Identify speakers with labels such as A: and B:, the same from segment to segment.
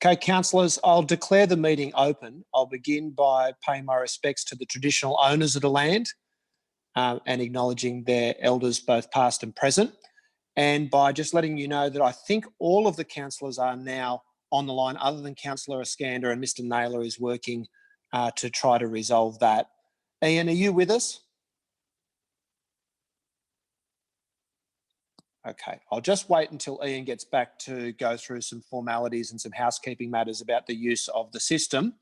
A: Okay, councillors, I'll declare the meeting open. I'll begin by paying my respects to the traditional owners of the land and acknowledging their elders, both past and present. And by just letting you know that I think all of the councillors are now on the line, other than Councillor Iskander, and Mr Naylor is working to try to resolve that. Ian, are you with us? Okay, I'll just wait until Ian gets back to go through some formalities and some housekeeping matters about the use of the system.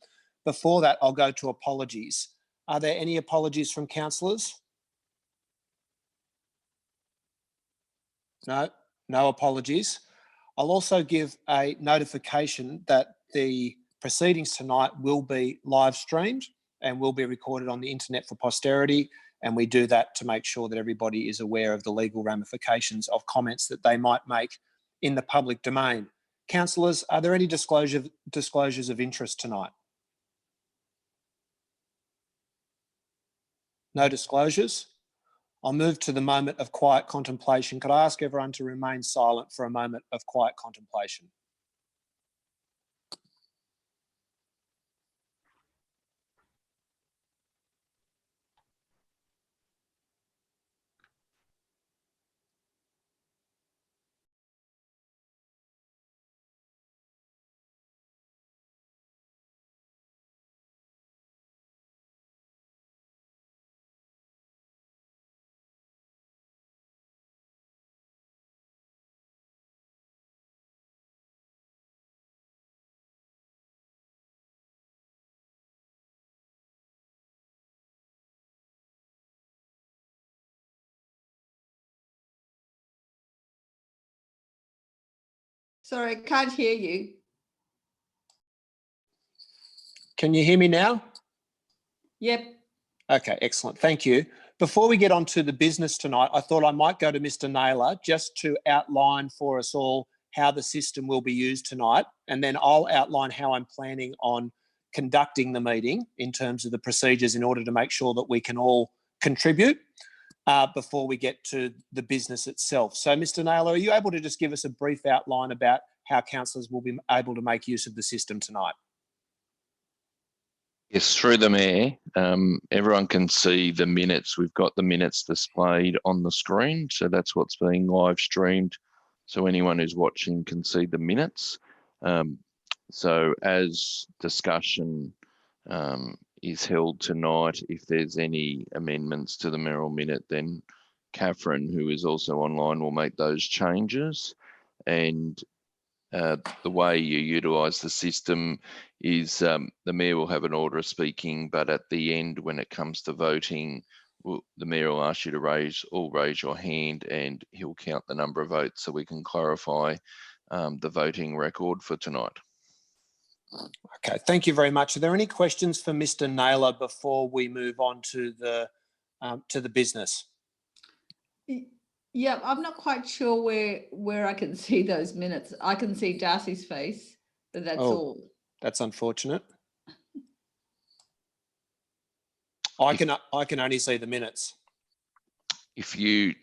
A: Before that, I'll go to apologies. Are there any apologies from councillors? No, no apologies. I'll also give a notification that the proceedings tonight will be live streamed and will be recorded on the internet for posterity. And we do that to make sure that everybody is aware of the legal ramifications of comments that they might make in the public domain. Councillors, are there any disclosures of interest tonight? No disclosures? I'll move to the moment of quiet contemplation. Could I ask everyone to remain silent for a moment of quiet contemplation?
B: Sorry, I can't hear you.
A: Can you hear me now?
B: Yep.
A: Okay, excellent. Thank you. Before we get on to the business tonight, I thought I might go to Mr Naylor just to outline for us all how the system will be used tonight, and then I'll outline how I'm planning on conducting the meeting in terms of the procedures in order to make sure that we can all contribute before we get to the business itself. So, Mr Naylor, are you able to just give us a brief outline about how councillors will be able to make use of the system tonight?
C: Yes, through the Mayor, everyone can see the minutes. We've got the minutes displayed on the screen, so that's what's being live streamed. So anyone who's watching can see the minutes. So as discussion is held tonight, if there's any amendments to the Mayoral minute, then Catherine, who is also online, will make those changes. And the way you utilise the system is the Mayor will have an order of speaking, but at the end, when it comes to voting, the Mayor will ask you to raise your hand and he'll count the number of votes so we can clarify the voting record for tonight.
A: Okay, thank you very much. Are there any questions for Mr Naylor before we move on to the business?
B: Yeah, I'm not quite sure where I can see those minutes. I can see Darcy's face, but that's all.
A: That's unfortunate. I can only see the minutes.
C: If you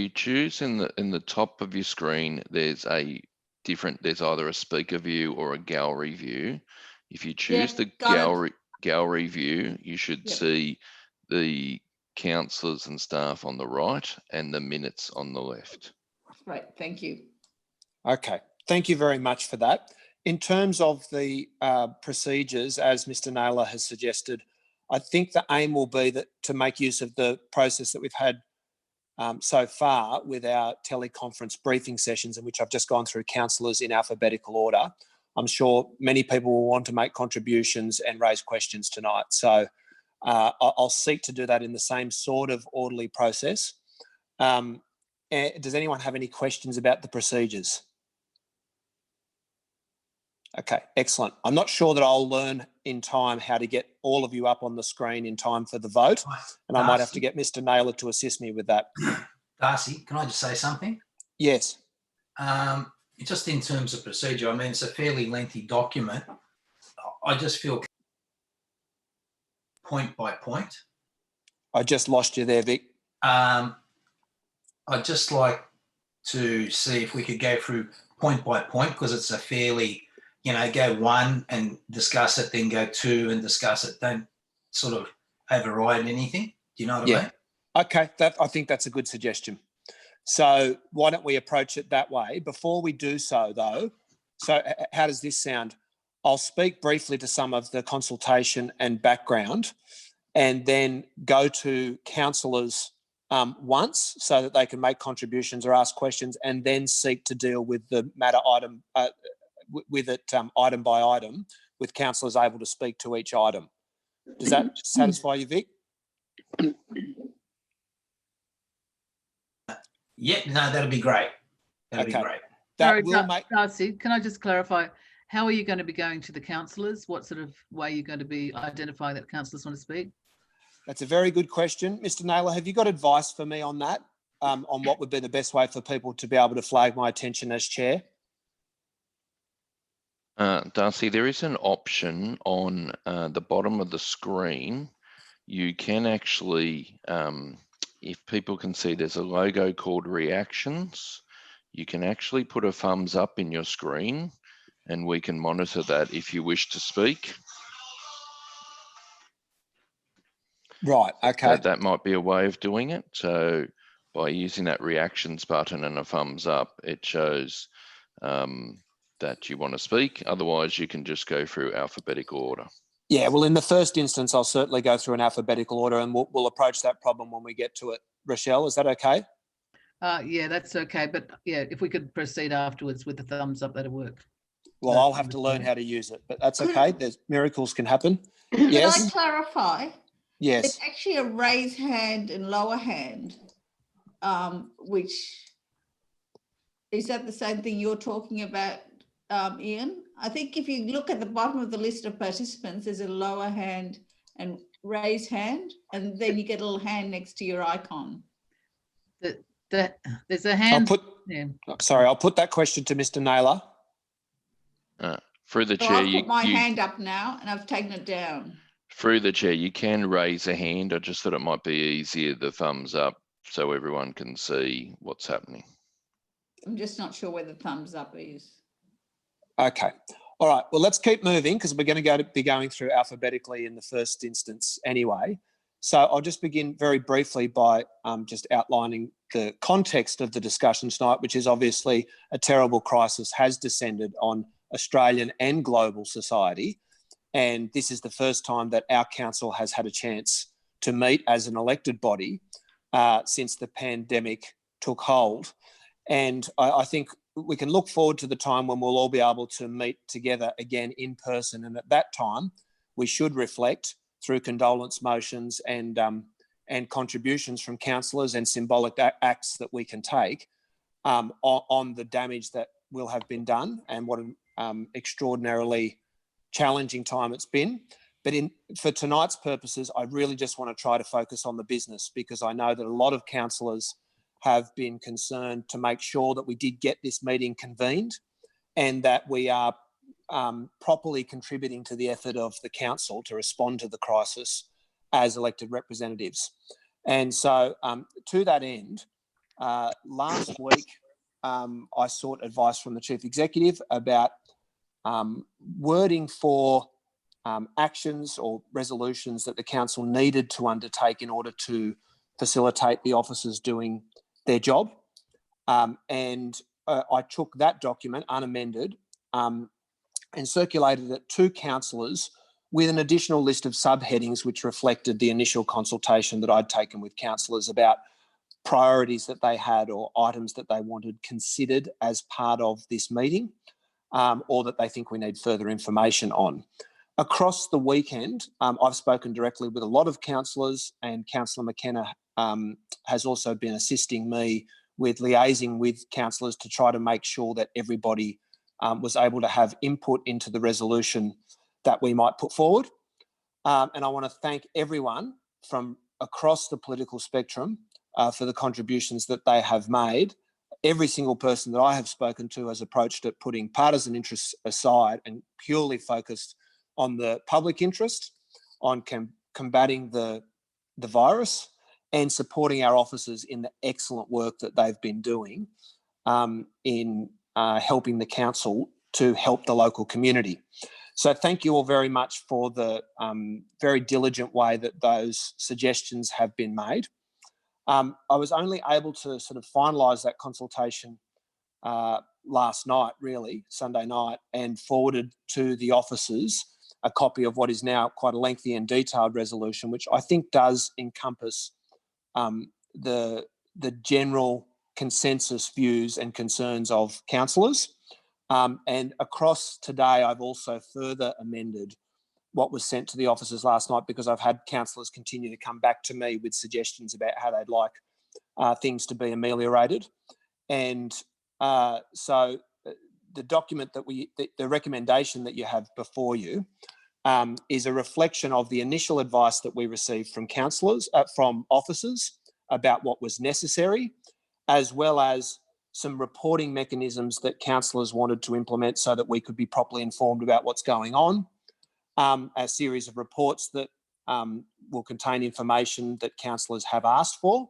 C: choose in the top of your screen, there's either a speaker view or a gallery view. If you choose the gallery view, you should see the councillors and staff on the right and the minutes on the left.
B: Right, thank you.
A: Okay, thank you very much for that. In terms of the procedures, as Mr Naylor has suggested, I think the aim will be to make use of the process that we've had so far with our teleconference briefing sessions, in which I've just gone through councillors in alphabetical order. I'm sure many people will want to make contributions and raise questions tonight. So I'll seek to do that in the same sort of orderly process. Does anyone have any questions about the procedures? Okay, excellent. I'm not sure that I'll learn in time how to get all of you up on the screen in time for the vote, and I might have to get Mr Naylor to assist me with that.
D: Darcy, can I just say something?
A: Yes.
D: Just in terms of procedure, I mean, it's a fairly lengthy document. I just feel point by point.
A: I just lost you there, Vic.
D: I'd just like to see if we could go through point by point, because it's a fairly, go one and discuss it, then go two and discuss it. Don't sort of override anything. Do you know what I mean?
A: Okay, I think that's a good suggestion. So why don't we approach it that way? Before we do so, though, so how does this sound? I'll speak briefly to some of the consultation and background, and then go to councillors once so that they can make contributions or ask questions, and then seek to deal with the matter item item by item, with councillors able to speak to each item. Does that satisfy you, Vic?
D: Yep, no, that'd be great. That'd be great.
B: Sorry, Darcy, can I just clarify? How are you going to be going to the councillors? What sort of way are you going to be identifying that councillors want to speak?
A: That's a very good question. Mr. Naylor, have you got advice for me on that, on what would be the best way for people to be able to flag my attention as chair?
C: Darcy, there is an option on the bottom of the screen. You can actually, if people can see, there's a logo called reactions. You can actually put a thumbs up in your screen, and we can monitor that if you wish to speak.
A: Right, okay.
C: That might be a way of doing it. So by using that reactions button and a thumbs up, it shows that you want to speak. Otherwise, you can just go through alphabetical order.
A: Yeah, well, in the first instance, I'll certainly go through an alphabetical order, and we'll approach that problem when we get to it. Rochelle, is that okay?
B: Yeah, that's okay. But yeah, if we could proceed afterwards with the thumbs up, that'll work.
A: Well, I'll have to learn how to use it, but that's okay. There's miracles can happen. Yes.
B: Can I clarify?
A: Yes.
B: It's actually a raise hand and lower hand, which is that the same thing you're talking about, Ian? I think if you look at the bottom of the list of participants, there's a lower hand and raise hand, and then you get a little hand next to your icon. There's a hand.
A: I'll put that question to Mr. Naylor.
C: Through the chair,
B: I've put my hand up now, and I've taken it down.
C: Through the chair, you can raise a hand. I just thought it might be easier, the thumbs up, so everyone can see what's happening.
B: I'm just not sure where the thumbs up is.
A: Okay. All right. Well, let's keep moving because we're going to be going through alphabetically in the first instance anyway. So I'll just begin very briefly by just outlining the context of the discussion tonight, which is obviously a terrible crisis has descended on Australian and global society. And this is the first time that our council has had a chance to meet as an elected body since the pandemic took hold. And I think we can look forward to the time when we'll all be able to meet together again in person. And at that time, we should reflect through condolence motions and contributions from councillors and symbolic acts that we can take on the damage that will have been done and what an extraordinarily challenging time it's been. But for tonight's purposes, I really just want to try to focus on the business, because I know that a lot of councillors have been concerned to make sure that we did get this meeting convened and that we are properly contributing to the effort of the council to respond to the crisis as elected representatives. And so to that end, last week, I sought advice from the Chief Executive about wording for actions or resolutions that the council needed to undertake in order to facilitate the officers doing their job. And I took that document unamended and circulated it to councillors with an additional list of subheadings which reflected the initial consultation that I'd taken with councillors about priorities that they had or items that they wanted considered as part of this meeting, or that they think we need further information on. Across the weekend, I've spoken directly with a lot of councillors, and Councillor McKenna has also been assisting me with liaising with councillors to try to make sure that everybody was able to have input into the resolution that we might put forward. And I want to thank everyone from across the political spectrum for the contributions that they have made. Every single person that I have spoken to has approached it putting partisan interests aside and purely focused on the public interest, on combating the virus and supporting our officers in the excellent work that they've been doing in helping the council to help the local community. So thank you all very much for the very diligent way that those suggestions have been made. I was only able to sort of finalise that consultation last night, really, Sunday night, and forwarded to the officers a copy of what is now quite a lengthy and detailed resolution, which I think does encompass the general consensus views and concerns of councillors. And across today, I've also further amended what was sent to the officers last night, because I've had councillors continue to come back to me with suggestions about how they'd like things to be ameliorated. And so the document that the recommendation that you have before you is a reflection of the initial advice that we received from councillors, from officers, about what was necessary, as well as some reporting mechanisms that councillors wanted to implement so that we could be properly informed about what's going on. A series of reports that will contain information that councillors have asked for,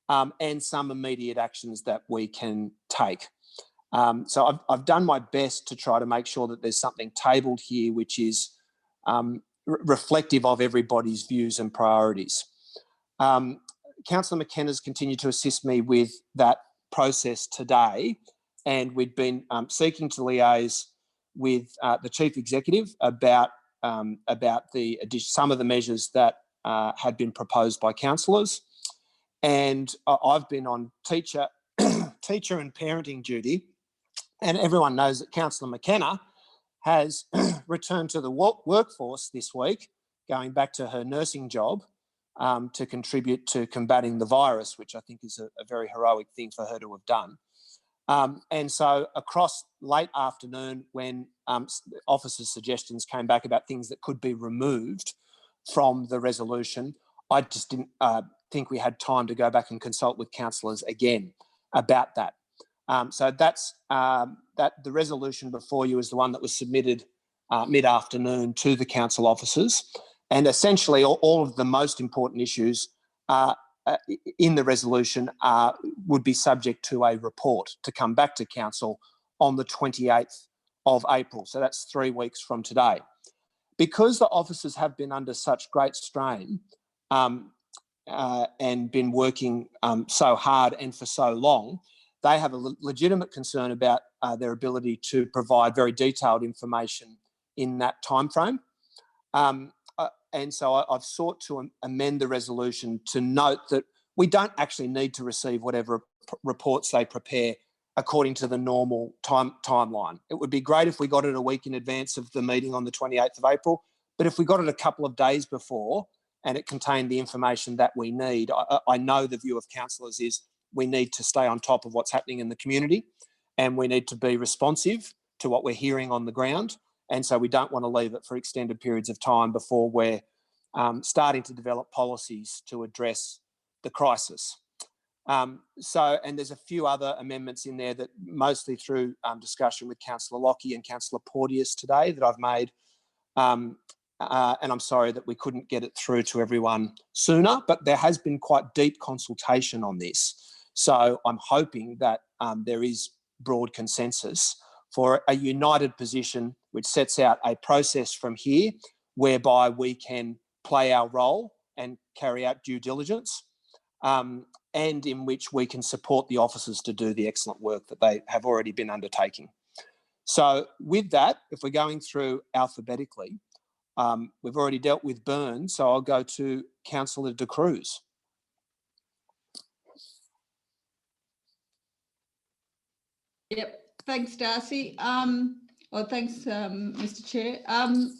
A: and some immediate actions that we can take. So I've done my best to try to make sure that there's something tabled here which is reflective of everybody's views and priorities. Councillor McKenna's continued to assist me with that process today, and we'd been seeking to liaise with the Chief Executive about some of the measures that had been proposed by councillors. And I've been on teacher and parenting duty, and everyone knows that Councillor McKenna has returned to the workforce this week, going back to her nursing job to contribute to combating the virus, which I think is a very heroic thing for her to have done. And so across late afternoon, when officers' suggestions came back about things that could be removed from the resolution, I just didn't think we had time to go back and consult with councillors again about that. So that's that. The resolution before you is the one that was submitted mid-afternoon to the council officers, and essentially all of the most important issues in the resolution would be subject to a report to come back to council on the 28th of April. So that's 3 weeks from today. Because the officers have been under such great strain and been working so hard and for so long, they have a legitimate concern about their ability to provide very detailed information in that timeframe. And so I've sought to amend the resolution to note that we don't actually need to receive whatever reports they prepare according to the normal timeline. It would be great if we got it a week in advance of the meeting on the 28th of April, but if we got it a couple of days before and it contained the information that we need, I know the view of councillors is we need to stay on top of what's happening in the community, and we need to be responsive to what we're hearing on the ground. And so we don't want to leave it for extended periods of time before we're starting to develop policies to address the crisis. And there's a few other amendments in there that mostly through discussion with Councillor Lockie and Councillor Porteous today that I've made. And I'm sorry that we couldn't get it through to everyone sooner, but there has been quite deep consultation on this. So I'm hoping that there is broad consensus for a united position which sets out a process from here whereby we can play our role and carry out due diligence, and in which we can support the officers to do the excellent work that they have already been undertaking. So with that, if we're going through alphabetically, we've already dealt with Burns, so I'll go to Councillor De Cruz.
B: Yep, thanks, Darcy. Well, thanks, Mr. Chair.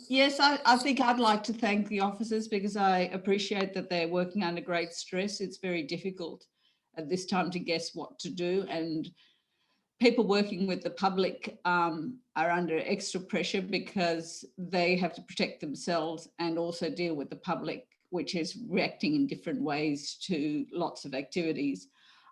B: Yes, I think I'd like to thank the officers because I appreciate that they're working under great stress. It's very difficult at this time to guess what to do, and people working with the public are under extra pressure because they have to protect themselves and also deal with the public, which is reacting in different ways to lots of activities.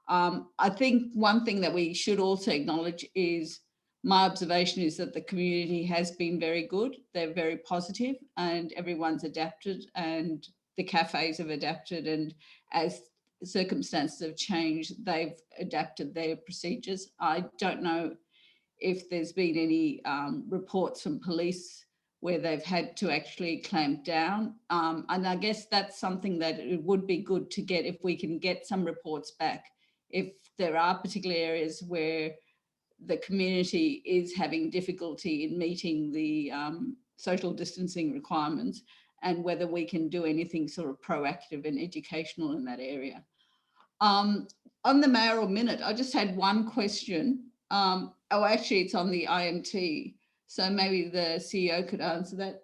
B: I think one thing that we should also acknowledge is my observation is that the community has been very good. They're very positive and everyone's adapted and the cafes have adapted, and as circumstances have changed, they've adapted their procedures. I don't know if there's been any reports from police where they've had to actually clamp down. And I guess that's something that it would be good to get if we can get some reports back. If there are particular areas where the community is having difficulty in meeting the social distancing requirements, and whether we can do anything sort of proactive and educational in that area. On the mayoral minute, I just had one question. Oh, actually, it's on the IMT. So maybe the CEO could answer that.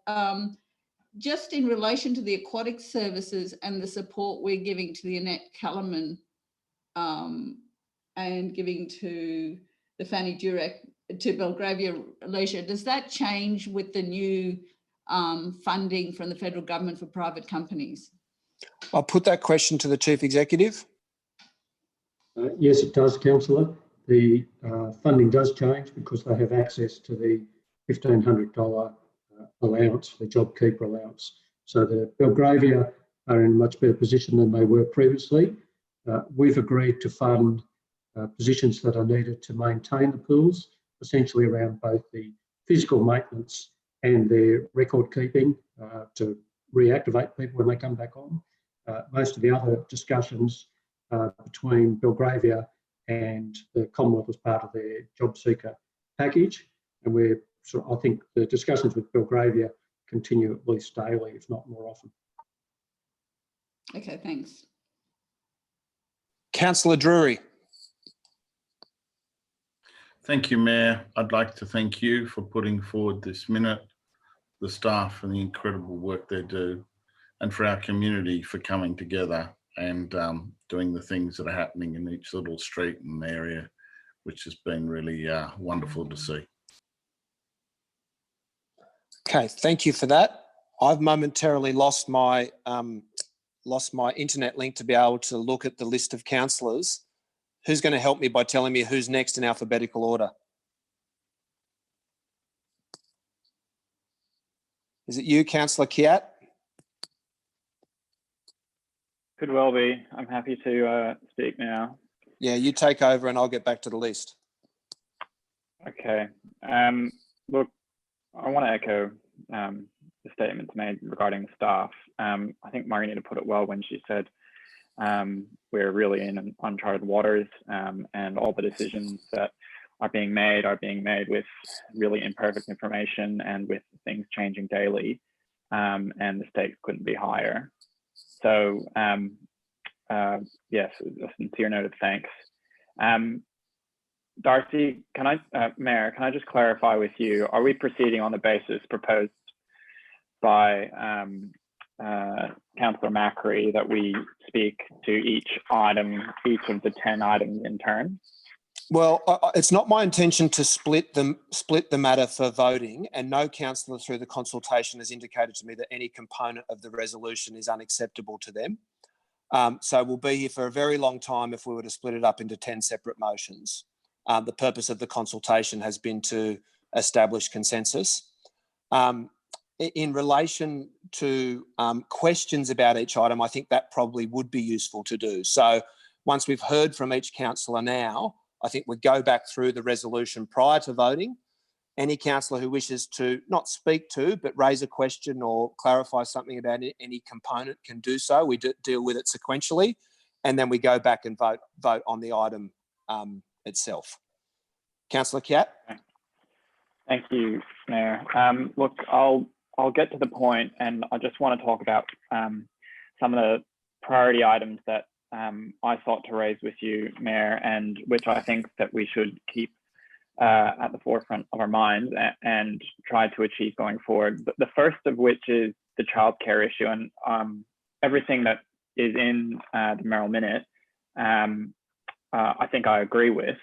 B: Just in relation to the aquatic services and the support we're giving to the Annette Kellerman and giving to the Fanny Durek, to Belgravia Leisure, does that change with the new funding from the federal government for private companies?
A: I'll put that question to the Chief Executive.
E: Yes, it does, Councillor. The funding does change because they have access to the $1,500 allowance, the JobKeeper allowance. So the Belgravia are in a much better position than they were previously. We've agreed to fund positions that are needed to maintain the pools, essentially around both the physical maintenance and their record keeping to reactivate people when they come back on. Most of the other discussions between Belgravia and the Commonwealth as part of their job seeker package, and we're I think the discussions with Belgravia continue at least daily, if not more often.
B: Okay, thanks.
A: Councillor Drury.
F: Thank you, Mayor. I'd like to thank you for putting forward this minute, the staff and the incredible work they do, and for our community for coming together and doing the things that are happening in each little street and area, which has been really wonderful to see.
A: Okay, thank you for that. I've momentarily lost my internet link to be able to look at the list of councillors. Who's going to help me by telling me who's next in alphabetical order? Is it you, Councillor Kiat?
G: Could well be. I'm happy to speak now.
A: Yeah, you take over and I'll get back to the list.
G: Okay. Look, I want to echo the statements made regarding the staff. I think Margarita put it well when she said we're really in uncharted waters, and all the decisions that are being made with really imperfect information and with things changing daily, and the stakes couldn't be higher. So yes, a sincere note of thanks. Darcy, Mayor, can I just clarify with you, are we proceeding on the basis proposed by Councillor Macri that we speak to each of the 10 items in turn?
A: Well, it's not my intention to split the matter for voting, and no councillor through the consultation has indicated to me that any component of the resolution is unacceptable to them. So we'll be here for a very long time if we were to split it up into 10 separate motions. The purpose of the consultation has been to establish consensus. In relation to questions about each item, I think that probably would be useful to do. So once we've heard from each councillor now, I think we go back through the resolution prior to voting. Any councillor who wishes to not speak to, but raise a question or clarify something about any component can do so. We deal with it sequentially, and then we go back and vote on the item itself. Councillor Kiat.
G: Thank you, Mayor. Look, I'll get to the point, and I just want to talk about some of the priority items that I sought to raise with you, Mayor, and which I think that we should keep at the forefront of our minds and try to achieve going forward. The first of which is the childcare issue, and everything that is in the Mayoral minute, I think I agree with.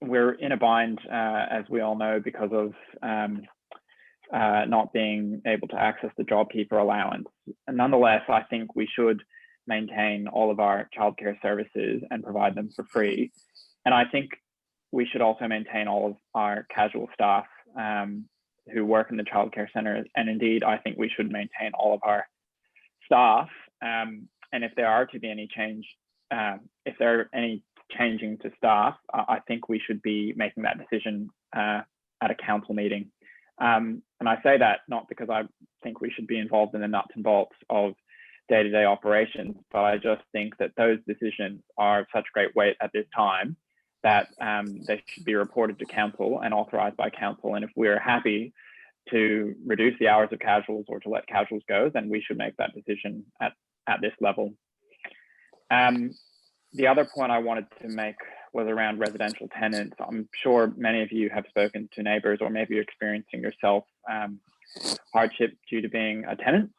G: We're in a bind, as we all know, because of not being able to access the JobKeeper allowance. And nonetheless, I think we should maintain all of our childcare services and provide them for free. And I think we should also maintain all of our casual staff who work in the childcare centres. And indeed, I think we should maintain all of our staff. And if there are to be any change, if there are any changing to staff, I think we should be making that decision at a council meeting. And I say that not because I think we should be involved in the nuts and bolts of day-to-day operations, but I just think that those decisions are of such great weight at this time that they should be reported to council and authorised by council. And if we're happy to reduce the hours of casuals or to let casuals go, then we should make that decision at this level. The other point I wanted to make was around residential tenants. I'm sure many of you have spoken to neighbours, or maybe you're experiencing yourself hardship due to being a tenant.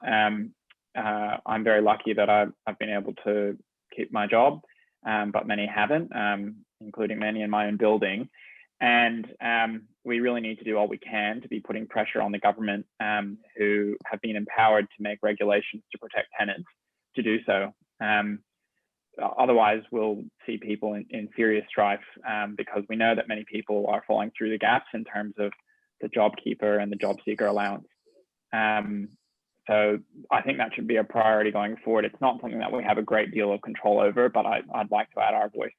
G: I'm very lucky that I've been able to keep my job, but many haven't, including many in my own building. And we really need to do all we can to be putting pressure on the government, who have been empowered to make regulations to protect tenants, to do so. Otherwise, we'll see people in serious strife, because we know that many people are falling through the gaps in terms of the JobKeeper and the job seeker allowance. So I think that should be a priority going forward. It's not something that we have a great deal of control over, but I'd like to add our voice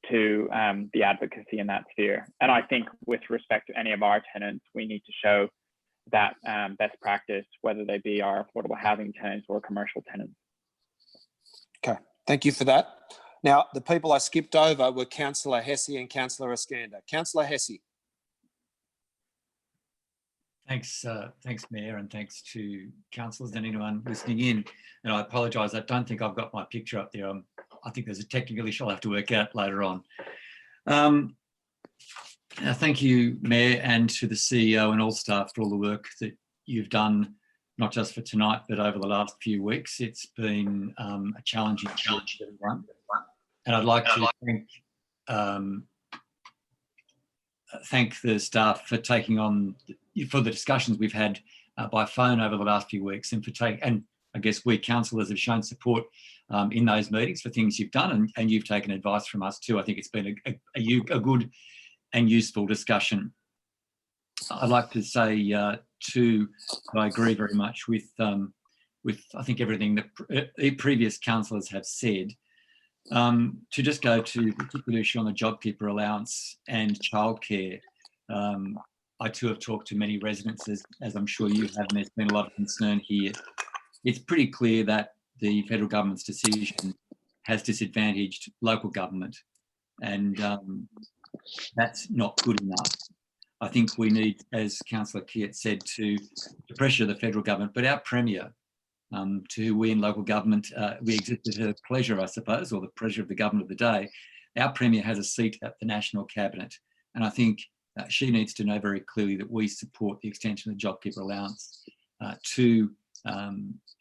G: to the advocacy in that sphere. And I think with respect to any of our tenants, we need to show that best practice, whether they be our affordable housing tenants or commercial tenants.
A: Okay, thank you for that. Now, the people I skipped over were Councillor Hesse and Councillor Iskander. Councillor Hesse.
H: Thanks, Mayor, and thanks to councillors and anyone listening in. And I apologise, I don't think I've got my picture up there. I think there's a technical issue I'll have to work out later on. Thank you, Mayor, and to the CEO and all staff for all the work that you've done, not just for tonight, but over the last few weeks. It's been a challenging challenge for everyone. And I'd like to thank the staff for taking on, for the discussions we've had by phone over the last few weeks, and and I guess we councillors have shown support in those meetings for things you've done, and you've taken advice from us too. I think it's been a good and useful discussion. I'd like to say too, I agree very much with I think everything that previous councillors have said. To just go to the particular issue on the JobKeeper allowance and childcare, I too have talked to many residents, as I'm sure you have, and there's been a lot of concern here. It's pretty clear that the federal government's decision has disadvantaged local government, and that's not good enough. I think we need, as Councillor Keat said, to pressure the federal government, but our Premier, to who we in local government, we exist at her pleasure, I suppose, or the pleasure of the government of the day. Our Premier has a seat at the National Cabinet, and I think she needs to know very clearly that we support the extension of the JobKeeper allowance to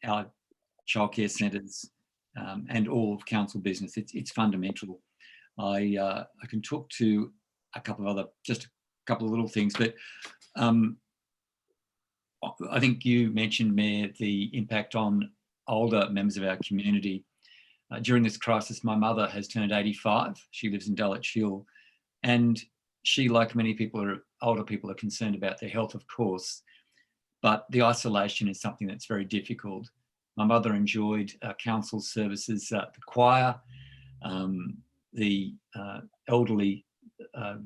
H: our childcare centres and all of council business. It's fundamental. I can talk to a couple of little things, but I think you mentioned, Mayor, the impact on older members of our community. During this crisis, my mother has turned 85. She lives in Dulwich Hill, and she, like many people, older people, are concerned about their health, of course, but the isolation is something that's very difficult. My mother enjoyed council services, the choir, the elderly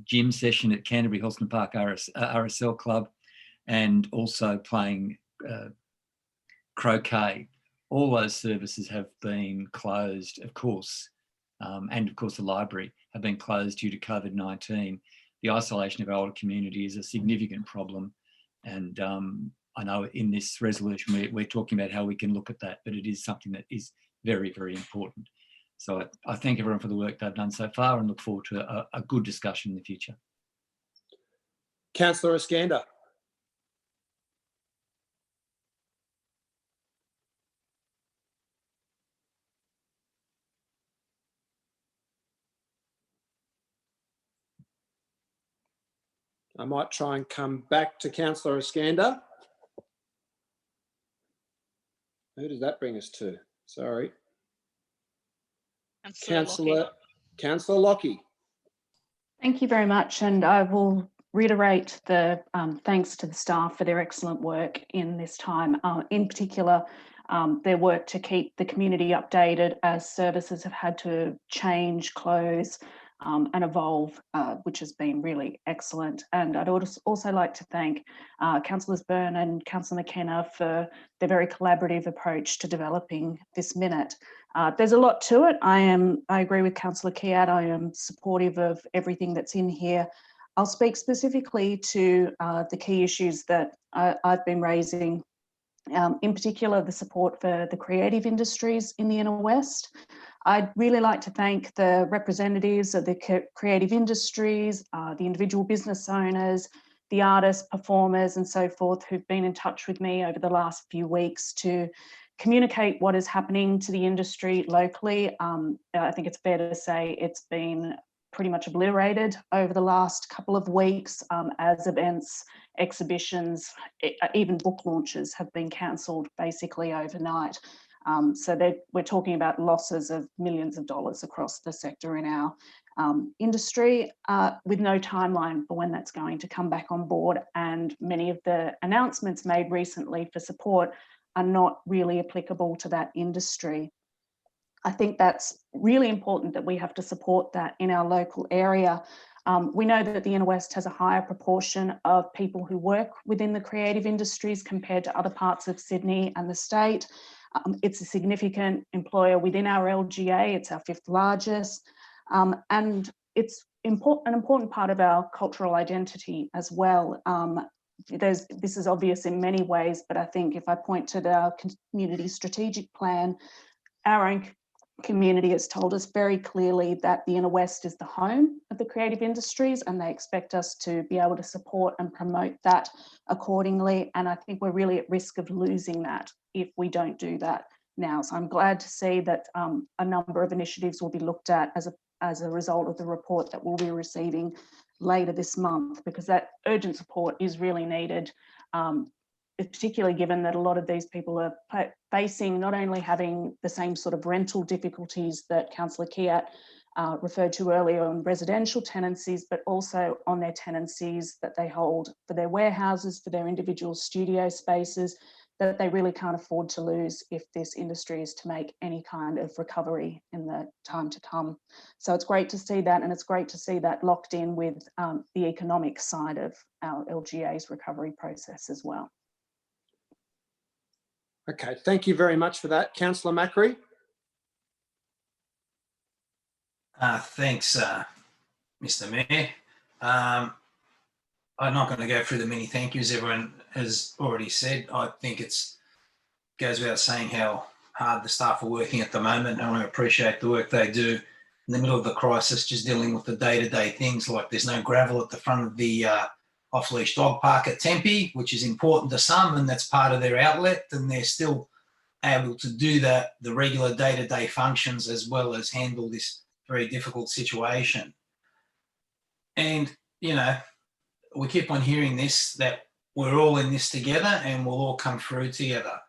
H: gym session at Canterbury Helston Park RSL Club, and also playing croquet. All those services have been closed, of course, and of course the library have been closed due to COVID-19. The isolation of our older community is a significant problem, and I know in this resolution we're talking about how we can look at that, but it is something that is very, very important. So I thank everyone for the work they've done so far and look forward to a good discussion in the future.
A: Councillor Iskander. I might try and come back to Councillor Iskander. Who does that bring us to? Sorry. Councillor Lockie.
I: Thank you very much, and I will reiterate the thanks to the staff for their excellent work in this time. In particular, their work to keep the community updated as services have had to change, close, and evolve, which has been really excellent. And I'd also like to thank Councillors Byrne and Councillor McKenna for their very collaborative approach to developing this minute. There's a lot to it. I agree with Councillor Kiat. I am supportive of everything that's in here. I'll speak specifically to the key issues that I've been raising, in particular the support for the creative industries in the Inner West. I'd really like to thank the representatives of the creative industries, the individual business owners, the artists, performers and so forth who've been in touch with me over the last few weeks to communicate what is happening to the industry locally. I think it's fair to say it's been pretty much obliterated over the last couple of weeks as events, exhibitions, even book launches have been cancelled basically overnight. So we're talking about losses of millions of dollars across the sector in our industry with no timeline for when that's going to come back on board. And many of the announcements made recently for support are not really applicable to that industry. I think that's really important that we have to support that in our local area. We know that the Inner West has a higher proportion of people who work within the creative industries compared to other parts of Sydney and the state. It's a significant employer within our LGA. It's our 5th largest. And it's an important part of our cultural identity as well. This is obvious in many ways, but I think if I point to our community strategic plan, our own community has told us very clearly that the Inner West is the home of the creative industries and they expect us to be able to support and promote that accordingly. And I think we're really at risk of losing that if we don't do that now. So I'm glad to see that a number of initiatives will be looked at as a result of the report that we'll be receiving later this month, because that urgent support is really needed, particularly given that a lot of these people are facing not only having the same sort of rental difficulties that Councillor Kiat referred to earlier on residential tenancies, but also on their tenancies that they hold for their warehouses, for their individual studio spaces, that they really can't afford to lose if this industry is to make any kind of recovery in the time to come. So it's great to see that, and it's great to see that locked in with the economic side of our LGA's recovery process as well.
A: Okay, thank you very much for that. Councillor Macri.
D: Thanks, Mr. Mayor. I'm not going to go through the many thank yous everyone has already said. I think it goes without saying how hard the staff are working at the moment, and I appreciate the work they do in the middle of the crisis, just dealing with the day-to-day things like there's no gravel at the front of the off-leash dog park at Tempe, which is important to some, and that's part of their outlet, and they're still able to do the regular day-to-day functions as well as handle this very difficult situation. And, you know, we keep on hearing this, that we're all in this together and we'll all come through together.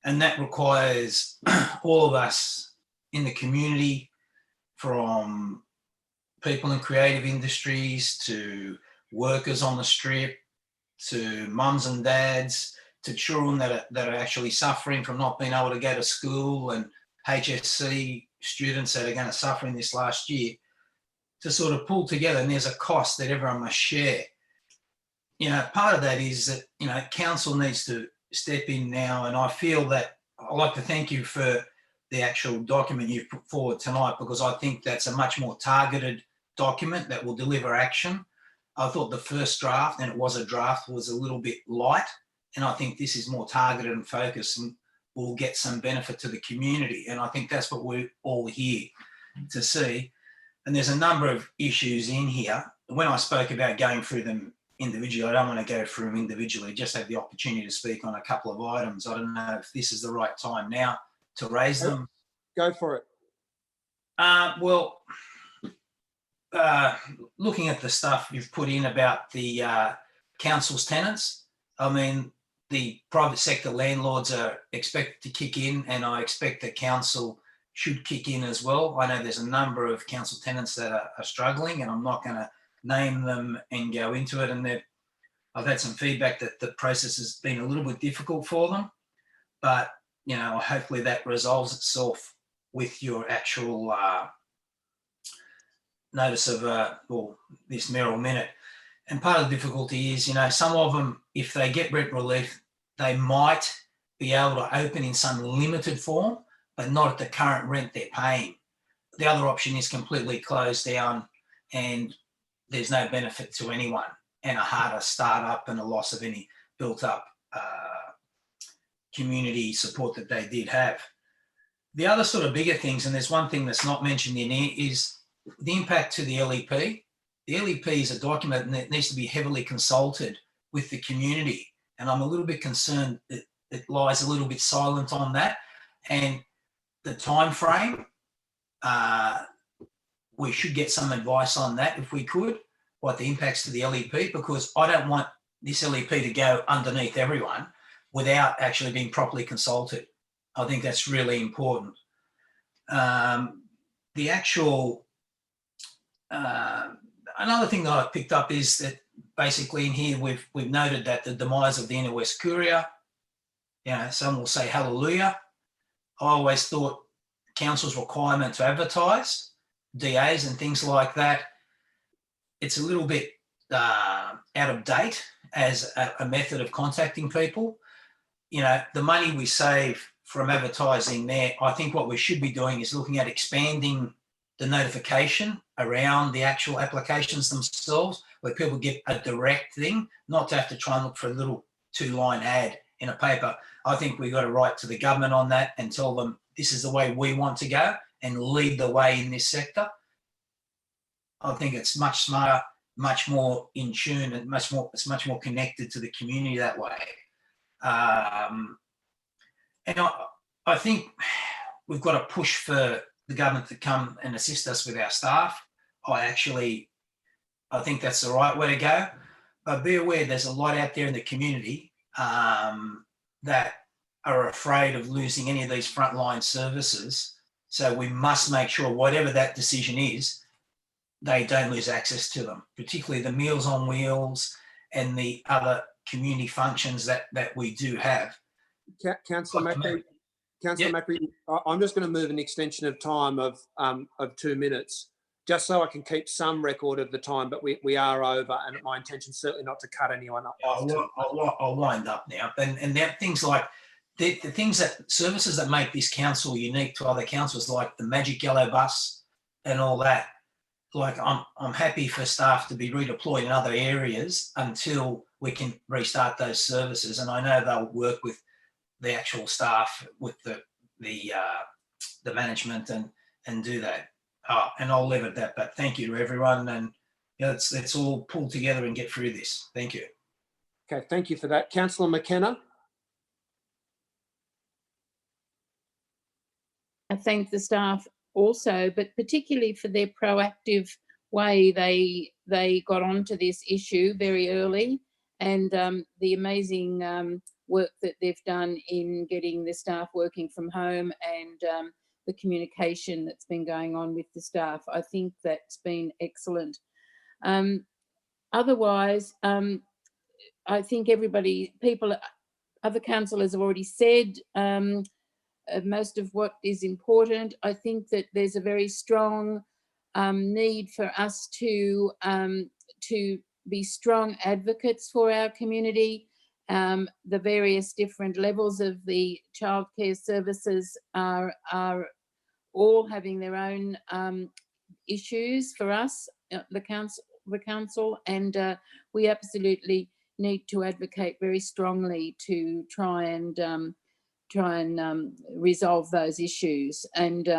D: And that requires all of us in the community, from people in creative industries to workers on the strip, to mums and dads, to children that are actually suffering from not being able to go to school, and HSC students that are going to suffer in this last year, to sort of pull together. And there's a cost that everyone must share. You know, part of that is that, you know, council needs to step in now. And I feel that I'd like to thank you for the actual document you've put forward tonight, because I think that's a much more targeted document that will deliver action. I thought the first draft, and it was a draft, was a little bit light. And I think this is more targeted and focused and will get some benefit to the community. And I think that's what we're all here to see. And there's a number of issues in here. When I spoke about going through them individually, I don't want to go through them individually, just have the opportunity to speak on a couple of items. I don't know if this is the right time now to raise them.
A: Go for it.
D: Looking at the stuff you've put in about the council's tenants, I mean, the private sector landlords are expected to kick in, and I expect the council should kick in as well. I know there's a number of council tenants that are struggling, and I'm not going to name them and go into it. And I've had some feedback that the process has been a little bit difficult for them. But, you know, hopefully that resolves itself with your actual notice of or this mayoral minute. And part of the difficulty is, you know, some of them, if they get rent relief, they might be able to open in some limited form, but not at the current rent they're paying. The other option is completely closed down and there's no benefit to anyone, and a harder start-up and a loss of any built-up community support that they did have. The other sort of bigger things, and there's one thing that's not mentioned in here, is the impact to the LEP. The LEP is a document that needs to be heavily consulted with the community, and I'm a little bit concerned that it lies a little bit silent on that. And the time frame, we should get some advice on that if we could, what the impacts to the LEP, because I don't want this LEP to go underneath everyone without actually being properly consulted. I think that's really important. The actual, another thing that I've picked up is that basically in here we've noted that the demise of the Inner West Courier, you know, some will say hallelujah. I always thought council's requirement to advertise, DAs and things like that, it's a little bit out of date as a method of contacting people. You know, the money we save from advertising there, I think what we should be doing is looking at expanding the notification around the actual applications themselves, where people get a direct thing, not to have to try and look for a little 2-line ad in a paper. I think we've got to write to the government on that and tell them this is the way we want to go and lead the way in this sector. I think it's much smarter, much more in tune, and it's much more connected to the community that way. And I think we've got to push for the government to come and assist us with our staff. I think that's the right way to go. But be aware there's a lot out there in the community that are afraid of losing any of these frontline services. So we must make sure whatever that decision is, they don't lose access to them, particularly the Meals on Wheels and the other community functions that we do have.
A: Councillor Macri, I'm just going to move an extension of time of 2 minutes, just so I can keep some record of the time, but we are over, and my intention is certainly not to cut anyone up.
D: I'll wind up now. And there are things like the things that services that make this council unique to other councils, like the Magic Yellow Bus and all that. Like I'm happy for staff to be redeployed in other areas until we can restart those services. And I know they'll work with the actual staff, with the management and do that. And I'll leave it at that. But thank you to everyone, and let's all pull together and get through this. Thank you.
A: Okay, thank you for that, Councillor McKenna.
J: I thank the staff also, but particularly for their proactive way they got onto this issue very early, and the amazing work that they've done in getting the staff working from home, and the communication that's been going on with the staff. I think that's been excellent. Otherwise, I think other councillors have already said most of what is important. I think that there's a very strong need for us to be strong advocates for our community. The various different levels of the childcare services are all having their own issues for us, the council, and we absolutely need to advocate very strongly to try and resolve those issues, and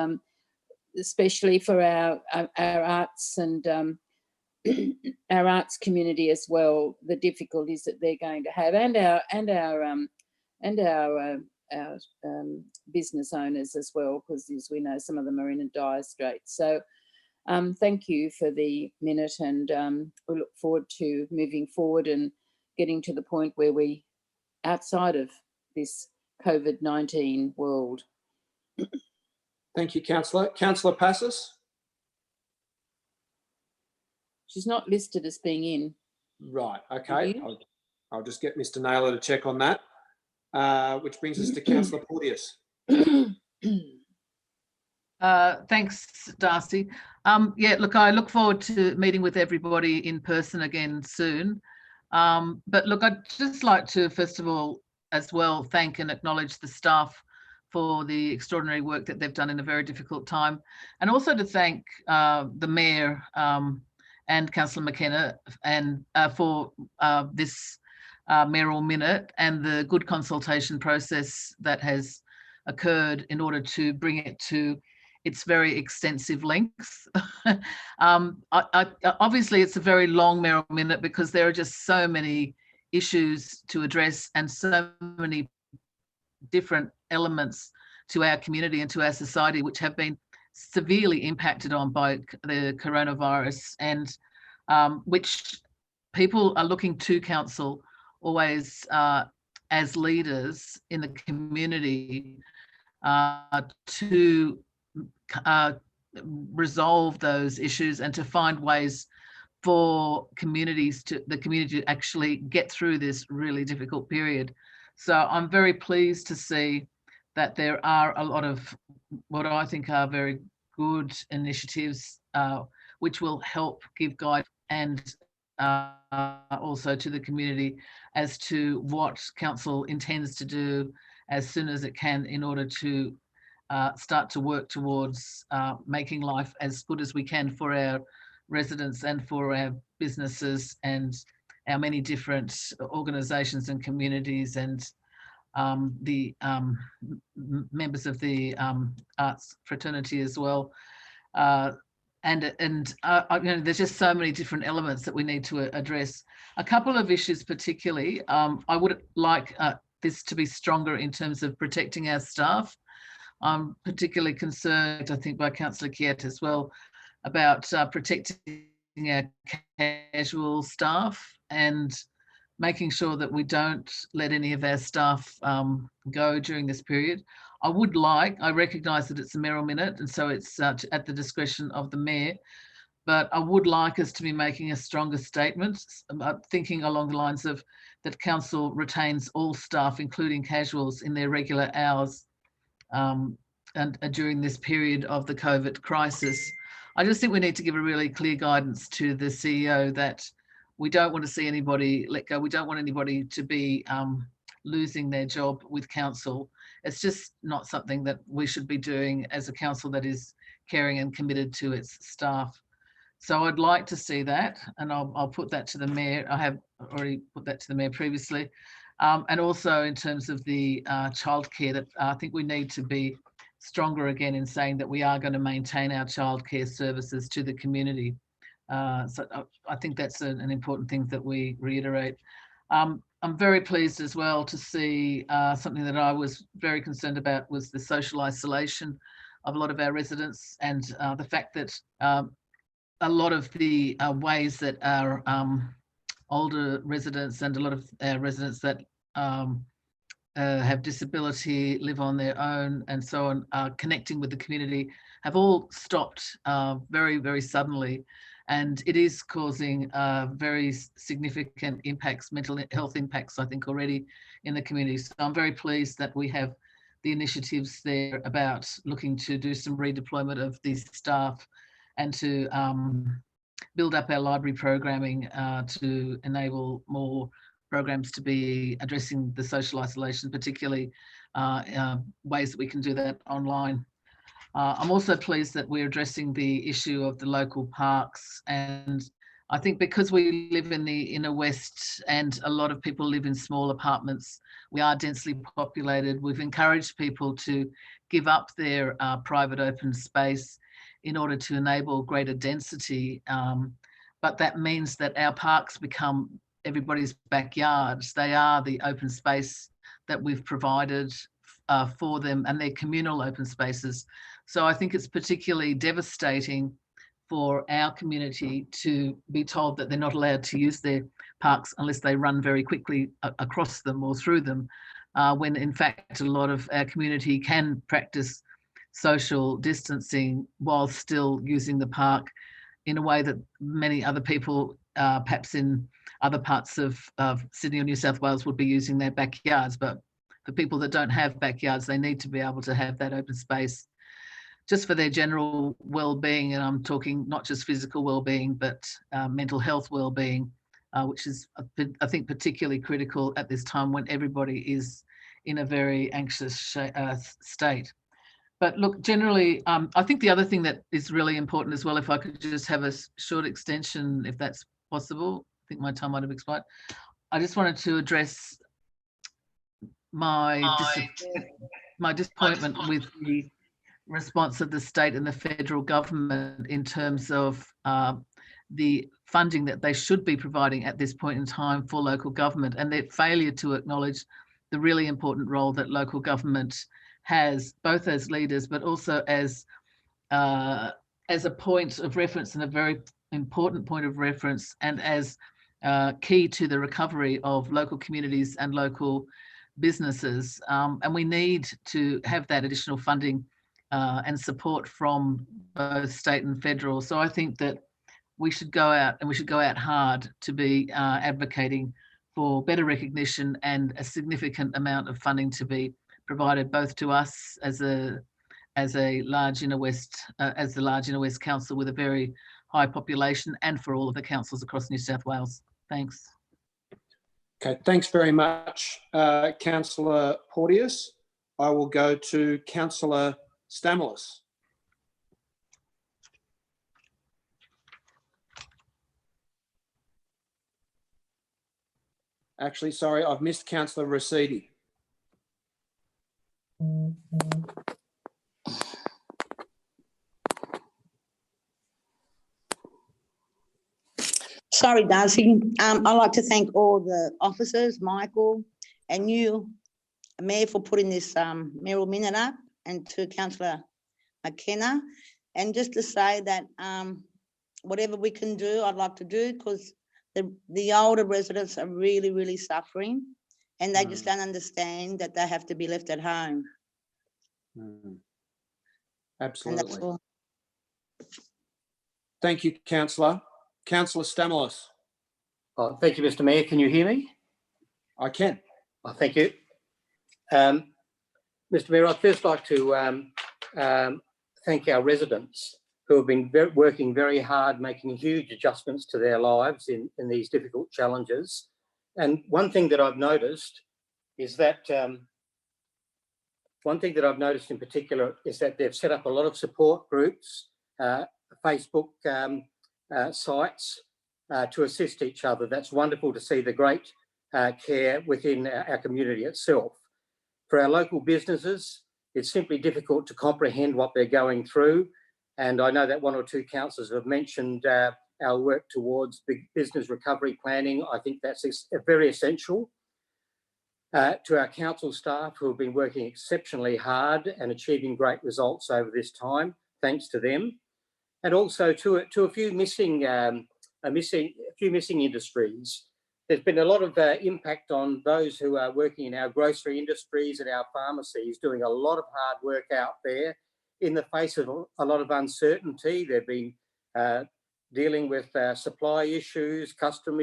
J: especially for our arts and our arts community as well, the difficulties that they're going to have, and our business owners as well, because as we know, some of them are in a dire straits. So thank you for the minute, and we look forward to moving forward and getting to the point where we, outside of this COVID-19 world.
A: Thank you, Councillor. Councillor Passos?
J: She's not listed as being in.
A: Right, okay. I'll just get Mr. Naylor to check on that. which brings us to Councillor Porteous.
K: Thanks, Darcy. Yeah, look, I look forward to meeting with everybody in person again soon. But look, I'd just like to, first of all, as well, thank and acknowledge the staff for the extraordinary work that they've done in a very difficult time. And also to thank the Mayor and Councillor McKenna and for this mayoral minute and the good consultation process that has occurred in order to bring it to its very extensive lengths. Obviously, it's a very long mayoral minute because there are just so many issues to address and so many different elements to our community and to our society which have been severely impacted on by the coronavirus, and which people are looking to council always as leaders in the community to resolve those issues and to find ways for the community to actually get through this really difficult period. So I'm very pleased to see that there are a lot of what I think are very good initiatives which will help give guidance and also to the community as to what council intends to do as soon as it can in order to start to work towards making life as good as we can for our residents and for our businesses and our many different organisations and communities and the members of the arts fraternity as well. You know, there's just so many different elements that we need to address. A couple of issues particularly, I would like this to be stronger in terms of protecting our staff. I'm particularly concerned, I think, by Councillor Kiet as well, about protecting our casual staff and making sure that we don't let any of our staff go during this period. I recognise that it's a mayoral minute and so it's at the discretion of the Mayor, but I would like us to be making a stronger statement, thinking along the lines of that council retains all staff, including casuals, in their regular hours and during this period of the COVID crisis. I just think we need to give a really clear guidance to the CEO that we don't want to see anybody let go. We don't want anybody to be losing their job with council. It's just not something that we should be doing as a council that is caring and committed to its staff. So I'd like to see that, and I'll put that to the Mayor. I have already put that to the Mayor previously. And also in terms of the childcare, that I think we need to be stronger again in saying that we are going to maintain our childcare services to the community. So I think that's an important thing that we reiterate. I'm very pleased as well to see something that I was very concerned about was the social isolation of a lot of our residents, and the fact that a lot of the ways that our older residents and a lot of our residents that have disability, live on their own and so on, connecting with the community have all stopped very, very suddenly. And it is causing very significant impacts, mental health impacts, I think, already in the community. So I'm very pleased that we have the initiatives there about looking to do some redeployment of these staff and to build up our library programming to enable more programs to be addressing the social isolation, particularly ways that we can do that online. I'm also pleased that we're addressing the issue of the local parks, and I think because we live in the inner west and a lot of people live in small apartments, we are densely populated. We've encouraged people to give up their private open space in order to enable greater density, but that means that our parks become everybody's backyards. They are the open space that we've provided for them, and they're communal open spaces. So I think it's particularly devastating for our community to be told that they're not allowed to use their parks unless they run very quickly across them or through them, when in fact a lot of our community can practice social distancing while still using the park in a way that many other people, perhaps in other parts of Sydney or New South Wales, would be using their backyards. But for people that don't have backyards, they need to be able to have that open space just for their general well-being. And I'm talking not just physical well-being, but mental health well-being, which is, I think, particularly critical at this time when everybody is in a very anxious state. But look, generally, I think the other thing that is really important as well, if I could just have a short extension, if that's possible. I think my time might have expired. I just wanted to address my disappointment with the response of the state and the federal government in terms of the funding that they should be providing at this point in time for local government, and their failure to acknowledge the really important role that local government has, both as leaders, but also as a point of reference, and a very important point of reference, and as key to the recovery of local communities and local businesses. And we need to have that additional funding and support from both state and federal. So I think that we should go out, and we should go out hard to be advocating for better recognition and a significant amount of funding to be provided both to us as the large Inner West Council with a very high population, and for all of the councils across New South Wales. Thanks.
A: Okay, thanks very much, Councillor Porteous. I will go to Councillor Stamoulis. Actually, sorry, I've missed Councillor Rosidi.
L: Sorry, Darcy. I'd like to thank all the officers, Michael, and you, Mayor, for putting this Mayoral Minute up, and to Councillor McKenna. And just to say that whatever we can do, I'd like to do, because the older residents are really, really suffering, and they just don't understand that they have to be left at home.
A: Absolutely.
L: And that's all.
A: Thank you, Councillor. Councillor Stamoulis.
M: Oh, thank you, Mr. Mayor. Can you hear me?
A: I can.
M: Oh, thank you. Mr. Mayor, I'd first like to thank our residents who have been working very hard, making huge adjustments to their lives in these difficult challenges. And one thing that I've noticed is that in particular is that they've set up a lot of support groups, Facebook sites to assist each other. That's wonderful to see the great care within our community itself. For our local businesses, it's simply difficult to comprehend what they're going through. And I know that one or two councillors have mentioned our work towards big business recovery planning. I think that's very essential. To our council staff who have been working exceptionally hard and achieving great results over this time, thanks to them. And also to a few missing industries. There's been a lot of impact on those who are working in our grocery industries and our pharmacies, doing a lot of hard work out there in the face of a lot of uncertainty. They've been dealing with supply issues, customer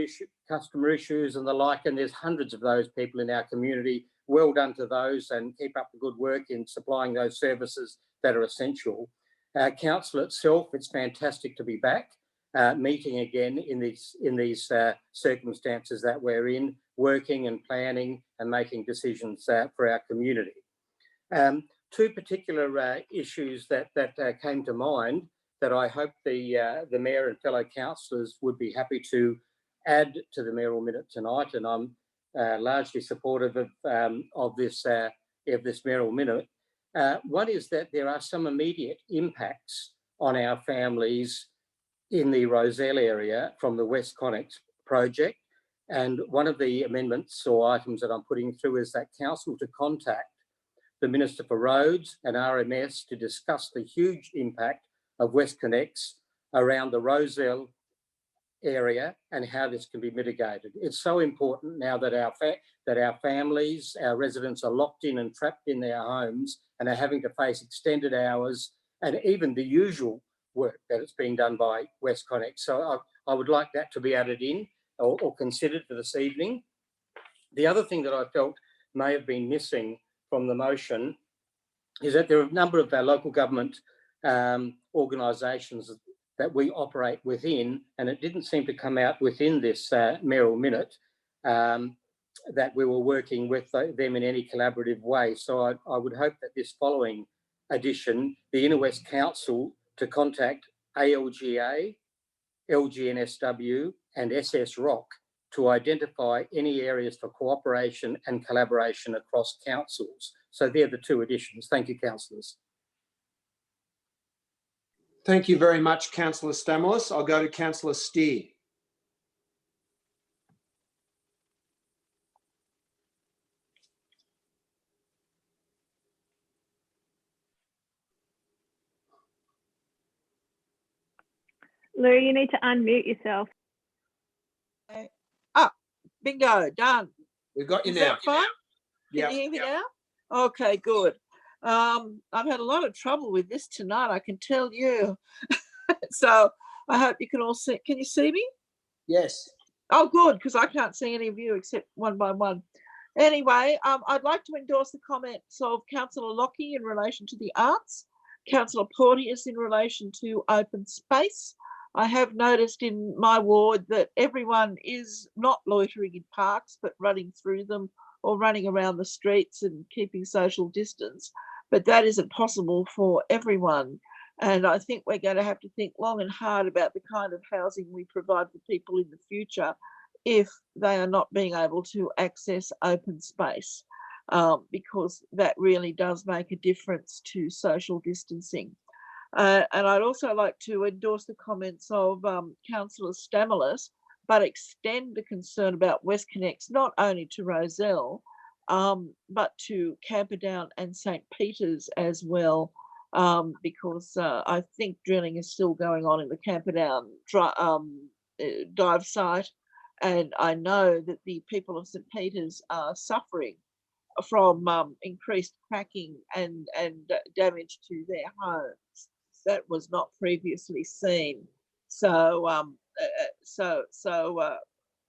M: issues and the like, and there's hundreds of those people in our community. Well done to those, and keep up the good work in supplying those services that are essential. Council itself, it's fantastic to be back meeting again in these circumstances that we're in, working and planning and making decisions for our community. Two particular issues that came to mind that I hope the Mayor and fellow councillors would be happy to add to the Mayoral Minute tonight, and I'm largely supportive of this Mayoral Minute. One is that there are some immediate impacts on our families in the Rozelle area from the West Connex project. And one of the amendments or items that I'm putting through is that council to contact the Minister for Roads and RMS to discuss the huge impact of West Connex around the Rozelle area and how this can be mitigated. It's so important now that our families, our residents are locked in and trapped in their homes and are having to face extended hours and even the usual work that it's being done by West Connex. So I would like that to be added in or considered for this evening. The other thing that I felt may have been missing from the motion is that there are a number of our local government organisations that we operate within, and it didn't seem to come out within this mayoral minute that we were working with them in any collaborative way. So I would hope that this following edition, the Inner West Council to contact ALGA, LGNSW and SS Rock to identify any areas for cooperation and collaboration across councils. So they're the two additions. Thank you, councillors.
A: Thank you very much, Councillor Stamoulis. I'll go to Councillor Steer.
N: Lou, you need to unmute yourself.
O: Ah, bingo, done.
A: We've got you
O: Is
A: now.
O: that fine? Can
A: Yep.
O: you hear me now? Okay, good. I've had a lot of trouble with this tonight, I can tell you. So I hope you can all see. Can you see me?
A: Yes.
O: Oh, good, because I can't see any of you except one by one. Anyway, I'd like to endorse the comments of Councillor Lockie in relation to the arts, Councillor Porteous in relation to open space. I have noticed in my ward that everyone is not loitering in parks, but running through them or running around the streets and keeping social distance. But that isn't possible for everyone. And I think we're going to have to think long and hard about the kind of housing we provide for people in the future if they are not being able to access open space, because that really does make a difference to social distancing. And I'd also like to endorse the comments of Councillor Stamoulis, but extend the concern about WestConnex not only to Rozelle, but to Camperdown and St. Peter's as well, because I think drilling is still going on in the Camperdown dive site. And I know that the people of St. Peter's are suffering from increased cracking and damage to their homes that was not previously seen. So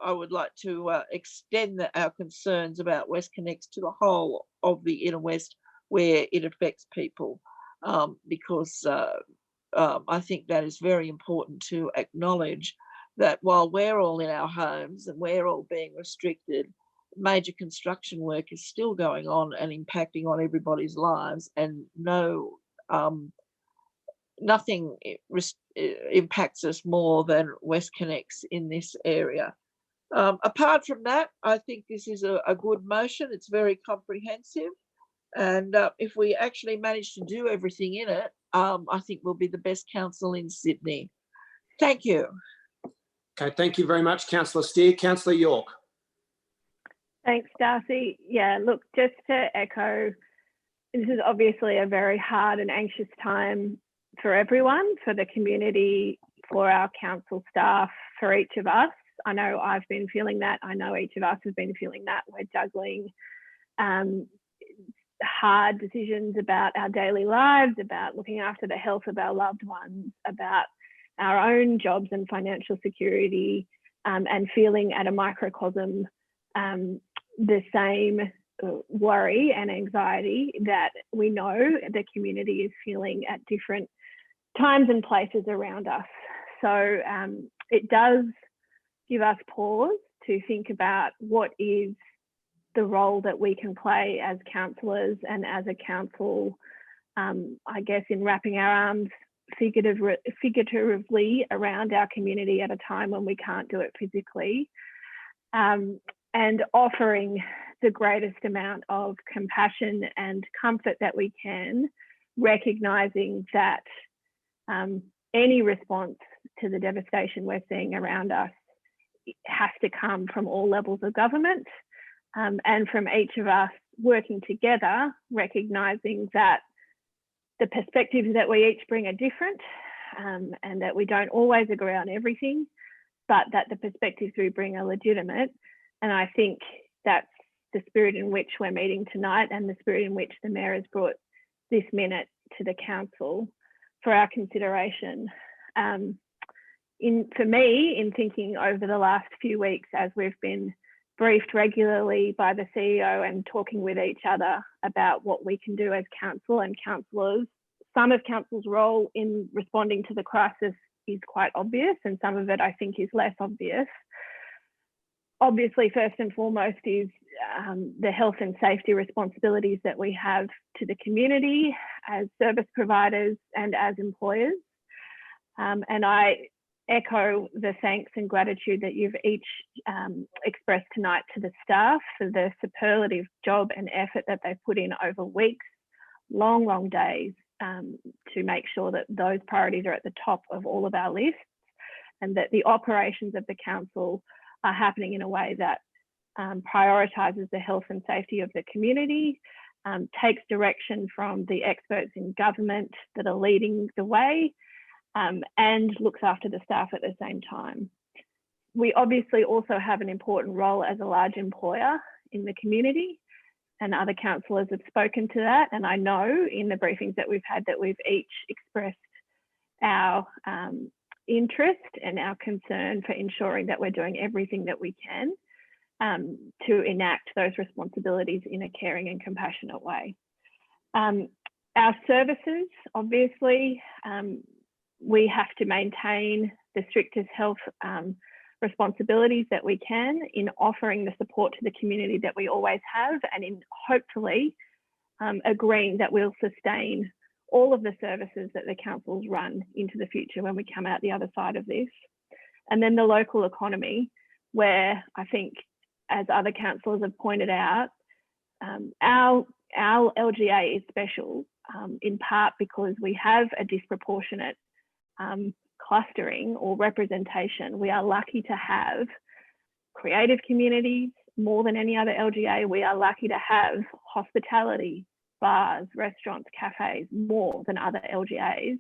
O: I would like to extend our concerns about WestConnex to the whole of the Inner West where it affects people, because I think that is very important to acknowledge that while we're all in our homes and we're all being restricted, major construction work is still going on and impacting on everybody's lives, and nothing impacts us more than WestConnex in this area. Apart from that, I think this is a good motion. It's very comprehensive. And if we actually manage to do everything in it, I think we'll be the best council in Sydney. Thank you.
A: Okay, thank you very much, Councillor Steer. Councillor York.
N: Thanks, Darcy. Yeah, look, just to echo, this is obviously a very hard and anxious time for everyone, for the community, for our council staff, for each of us. I know I've been feeling that. I know each of us have been feeling that. We're juggling hard decisions about our daily lives, about looking after the health of our loved ones, about our own jobs and financial security, and feeling at a microcosm the same worry and anxiety that we know the community is feeling at different times and places around us. So it does give us pause to think about what is the role that we can play as councillors and as a council, I guess, in wrapping our arms figuratively around our community at a time when we can't do it physically, and offering the greatest amount of compassion and comfort that we can, recognising that any response to the devastation we're seeing around us has to come from all levels of government, and from each of us working together, recognising that the perspectives that we each bring are different, and that we don't always agree on everything, but that the perspectives we bring are legitimate. And I think that's the spirit in which we're meeting tonight, and the spirit in which the Mayor has brought this minute to the council for our consideration. For me, in thinking over the last few weeks as we've been briefed regularly by the CEO and talking with each other about what we can do as council and councillors. Some of council's role in responding to the crisis is quite obvious, and some of it I think is less obvious. Obviously, first and foremost is the health and safety responsibilities that we have to the community as service providers and as employers. And I echo the thanks and gratitude that you've each expressed tonight to the staff for the superlative job and effort that they've put in over weeks, long days, to make sure that those priorities are at the top of all of our lists, and that the operations of the council are happening in a way that prioritises the health and safety of the community, takes direction from the experts in government that are leading the way, and looks after the staff at the same time. We obviously also have an important role as a large employer in the community, and other councillors have spoken to that. And I know in the briefings that we've had that we've each expressed our interest and our concern for ensuring that we're doing everything that we can to enact those responsibilities in a caring and compassionate way. Our services, obviously, we have to maintain the strictest health responsibilities that we can in offering the support to the community that we always have, and in hopefully agreeing that we'll sustain all of the services that the councils run into the future when we come out the other side of this. And then the local economy, where I think, as other councillors have pointed out, our LGA is special in part because we have a disproportionate clustering or representation. We are lucky to have creative communities more than any other LGA. We are lucky to have hospitality, bars, restaurants, cafes more than other LGAs,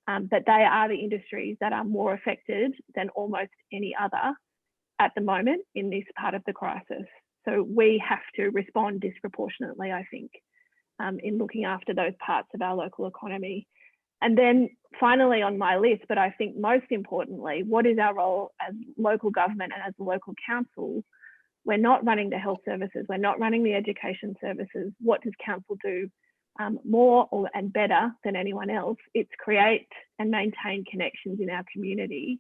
N: but they are the industries that are more affected than almost any other at the moment in this part of the crisis. So we have to respond disproportionately, I think, in looking after those parts of our local economy. And then finally on my list, but I think most importantly, what is our role as local government and as a local council? We're not running the health services, we're not running the education services. What does council do more and better than anyone else? It's create and maintain connections in our community.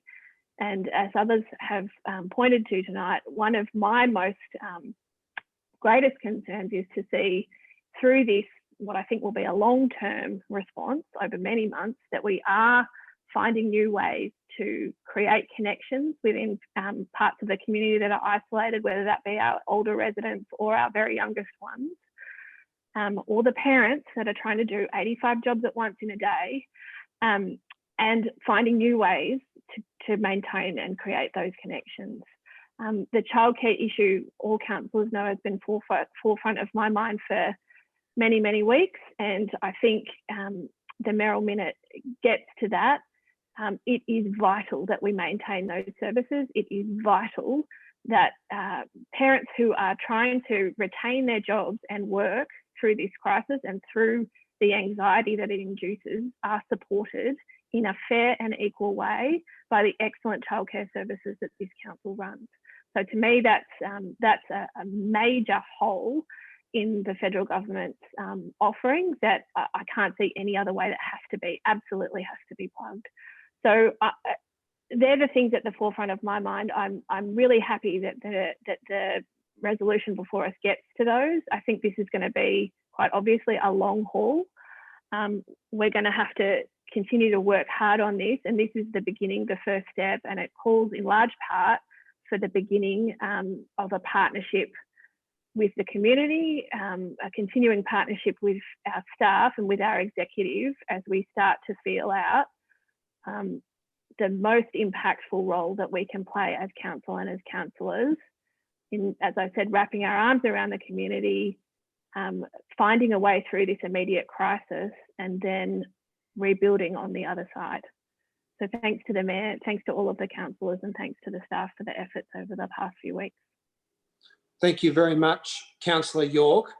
N: And as others have pointed to tonight, one of my most greatest concerns is to see through this, what I think will be a long-term response over many months, that we are finding new ways to create connections within parts of the community that are isolated, whether that be our older residents or our very youngest ones, or the parents that are trying to do 85 jobs at once in a day, and finding new ways to maintain and create those connections. The childcare issue, all councillors know, has been forefront of my mind for many, many weeks. And I think the Mayoral Minute gets to that. It is vital that we maintain those services. It is vital that parents who are trying to retain their jobs and work through this crisis and through the anxiety that it induces are supported in a fair and equal way by the excellent childcare services that this council runs. So to me, that's a major hole in the federal government's offering that I can't see any other way. That has to be, absolutely has to be plugged. So they're the things at the forefront of my mind. I'm really happy that the resolution before us gets to those. I think this is going to be quite obviously a long haul. We're going to have to continue to work hard on this, and this is the beginning, the first step, and it calls in large part for the beginning of a partnership with the community, a continuing partnership with our staff and with our executive as we start to feel out the most impactful role that we can play as council and as councillors in, as I said, wrapping our arms around the community, finding a way through this immediate crisis, and then rebuilding on the other side. So thanks to the Mayor, thanks to all of the councillors, and thanks to the staff for the efforts over the past few weeks.
A: Thank you very much, Councillor York.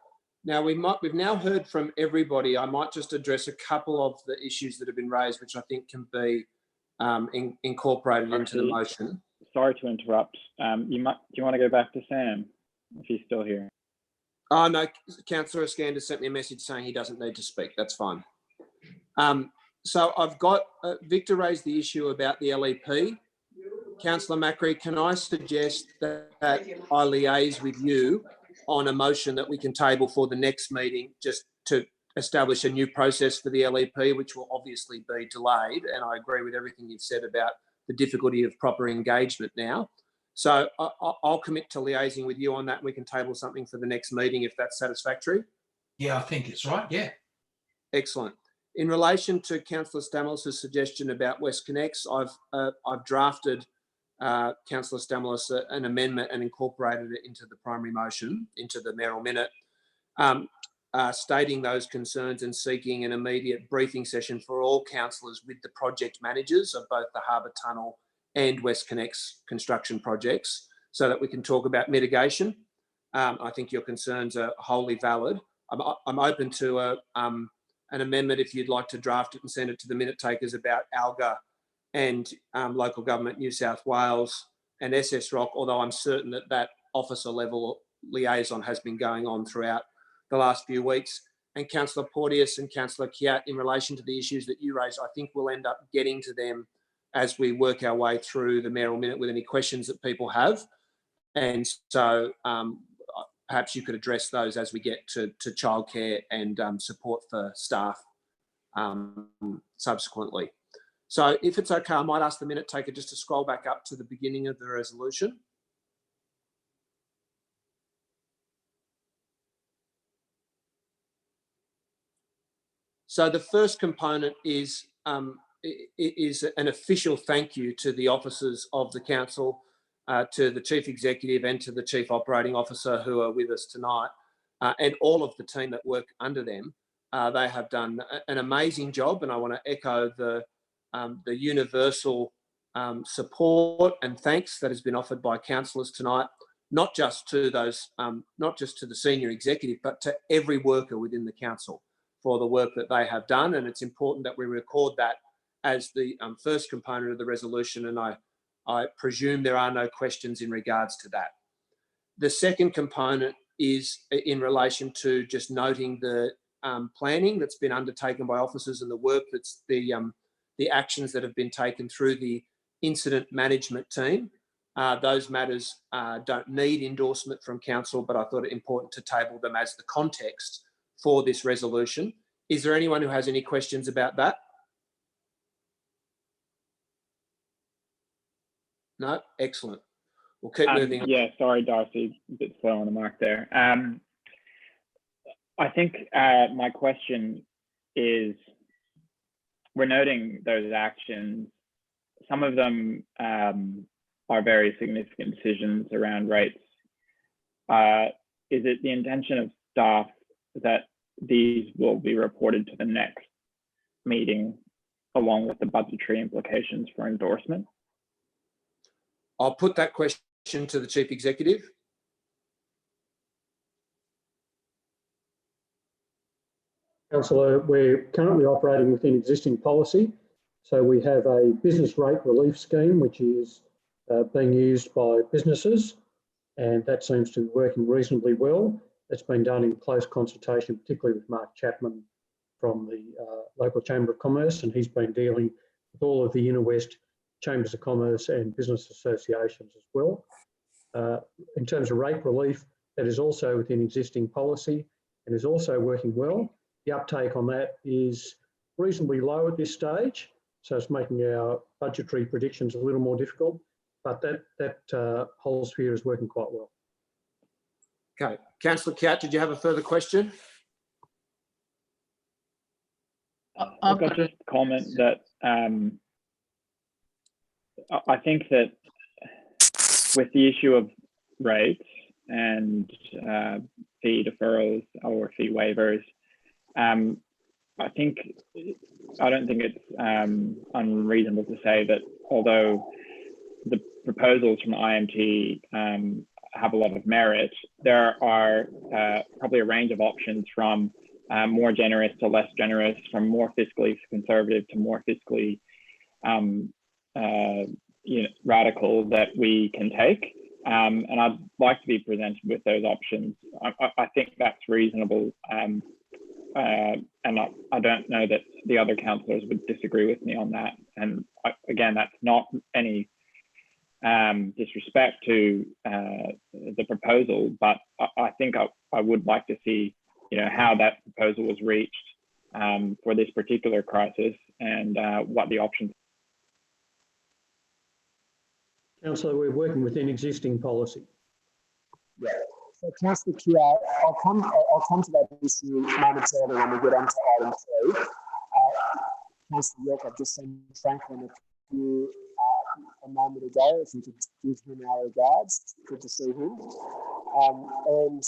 A: Now we've now heard from everybody. I might just address a couple of the issues that have been raised, which I think can be incorporated into the motion.
G: Sorry to interrupt. Do you want to go back to Sam? if he's still here.
A: Oh, no, Councillor Iskander sent me a message saying he doesn't need to speak. That's fine. So I've got, Victor raised the issue about the LEP. Councillor Macri, can I suggest that I liaise with you on a motion that we can table for the next meeting, just to establish a new process for the LEP, which will obviously be delayed. And I agree with everything you've said about the difficulty of proper engagement now. So I'll commit to liaising with you on that. We can table something for the next meeting if that's satisfactory.
D: Yeah, I think it's right. Yeah.
A: Excellent. In relation to Councillor Stamoulis' suggestion about WestConnex, I've drafted Councillor Stamoulis an amendment and incorporated it into the primary motion, into the mayoral minute, stating those concerns and seeking an immediate briefing session for all councillors with the project managers of both the Harbour Tunnel and WestConnex construction projects, so that we can talk about mitigation. I think your concerns are wholly valid. I'm open to an amendment if you'd like to draft it and send it to the minute takers about ALGA and Local Government New South Wales and SS Rock, although I'm certain that that officer level liaison has been going on throughout the last few weeks. And Councillor Porteous and Councillor Kiat, in relation to the issues that you raised, I think we'll end up getting to them as we work our way through the mayoral minute with any questions that people have. And so perhaps you could address those as we get to childcare and support for staff subsequently. So if it's okay, I might ask the minute taker just to scroll back up to the beginning of the resolution. So the first component is an official thank you to the officers of the council, to the Chief Executive and to the Chief Operating Officer who are with us tonight, and all of the team that work under them. They have done an amazing job, and I want to echo the universal support and thanks that has been offered by councillors tonight, not just to those, not just to the senior executive, but to every worker within the council for the work that they have done. And it's important that we record that as the first component of the resolution, and I presume there are no questions in regards to that. The second component is in relation to just noting the planning that's been undertaken by officers and the work that's the actions that have been taken through the incident management team. Those matters don't need endorsement from council, but I thought it important to table them as the context for this resolution. Is there anyone who has any questions about that? No? Excellent. We'll keep moving on.
G: Yeah, sorry, Darcy, a bit slow on the mark there. I think my question is, we're noting those actions. Some of them are very significant decisions around rates. Is it the intention of staff that these will be reported to the next meeting along with the budgetary implications for endorsement?
A: I'll put that question to the Chief Executive.
E: Councillor, we're currently operating within existing policy. So we have a business rate relief scheme, which is being used by businesses, and that seems to be working reasonably well. It's been done in close consultation, particularly with Mark Chapman from the local Chamber of Commerce, and he's been dealing with all of the Inner West Chambers of Commerce and business associations as well. In terms of rate relief, that is also within existing policy and is also working well. The uptake on that is reasonably low at this stage, so it's making our budgetary predictions a little more difficult, but that whole sphere is working quite well.
A: Okay. Councillor Kiat, did you have a further question?
G: I'll just comment that I think that with the issue of rates and fee deferrals or fee waivers, I don't think it's unreasonable to say that although the proposals from IMT have a lot of merit, there are probably a range of options from more generous to less generous, from more fiscally conservative to more fiscally radical that we can take. and I'd like to be presented with those options. I think that's reasonable, and I don't know that the other councillors would disagree with me on that. And again, that's not any disrespect to the proposal, but I think I would like to see, how that proposal was reached for this particular crisis and what the options.
E: Councillor, we're working within existing policy.
A: Yeah. So, Councillor Kiat, I'll come to that issue momentarily when we get on to item 3. Councillor York, I've just seen Franklin a moment ago. If you could give him our regards, good to see him. And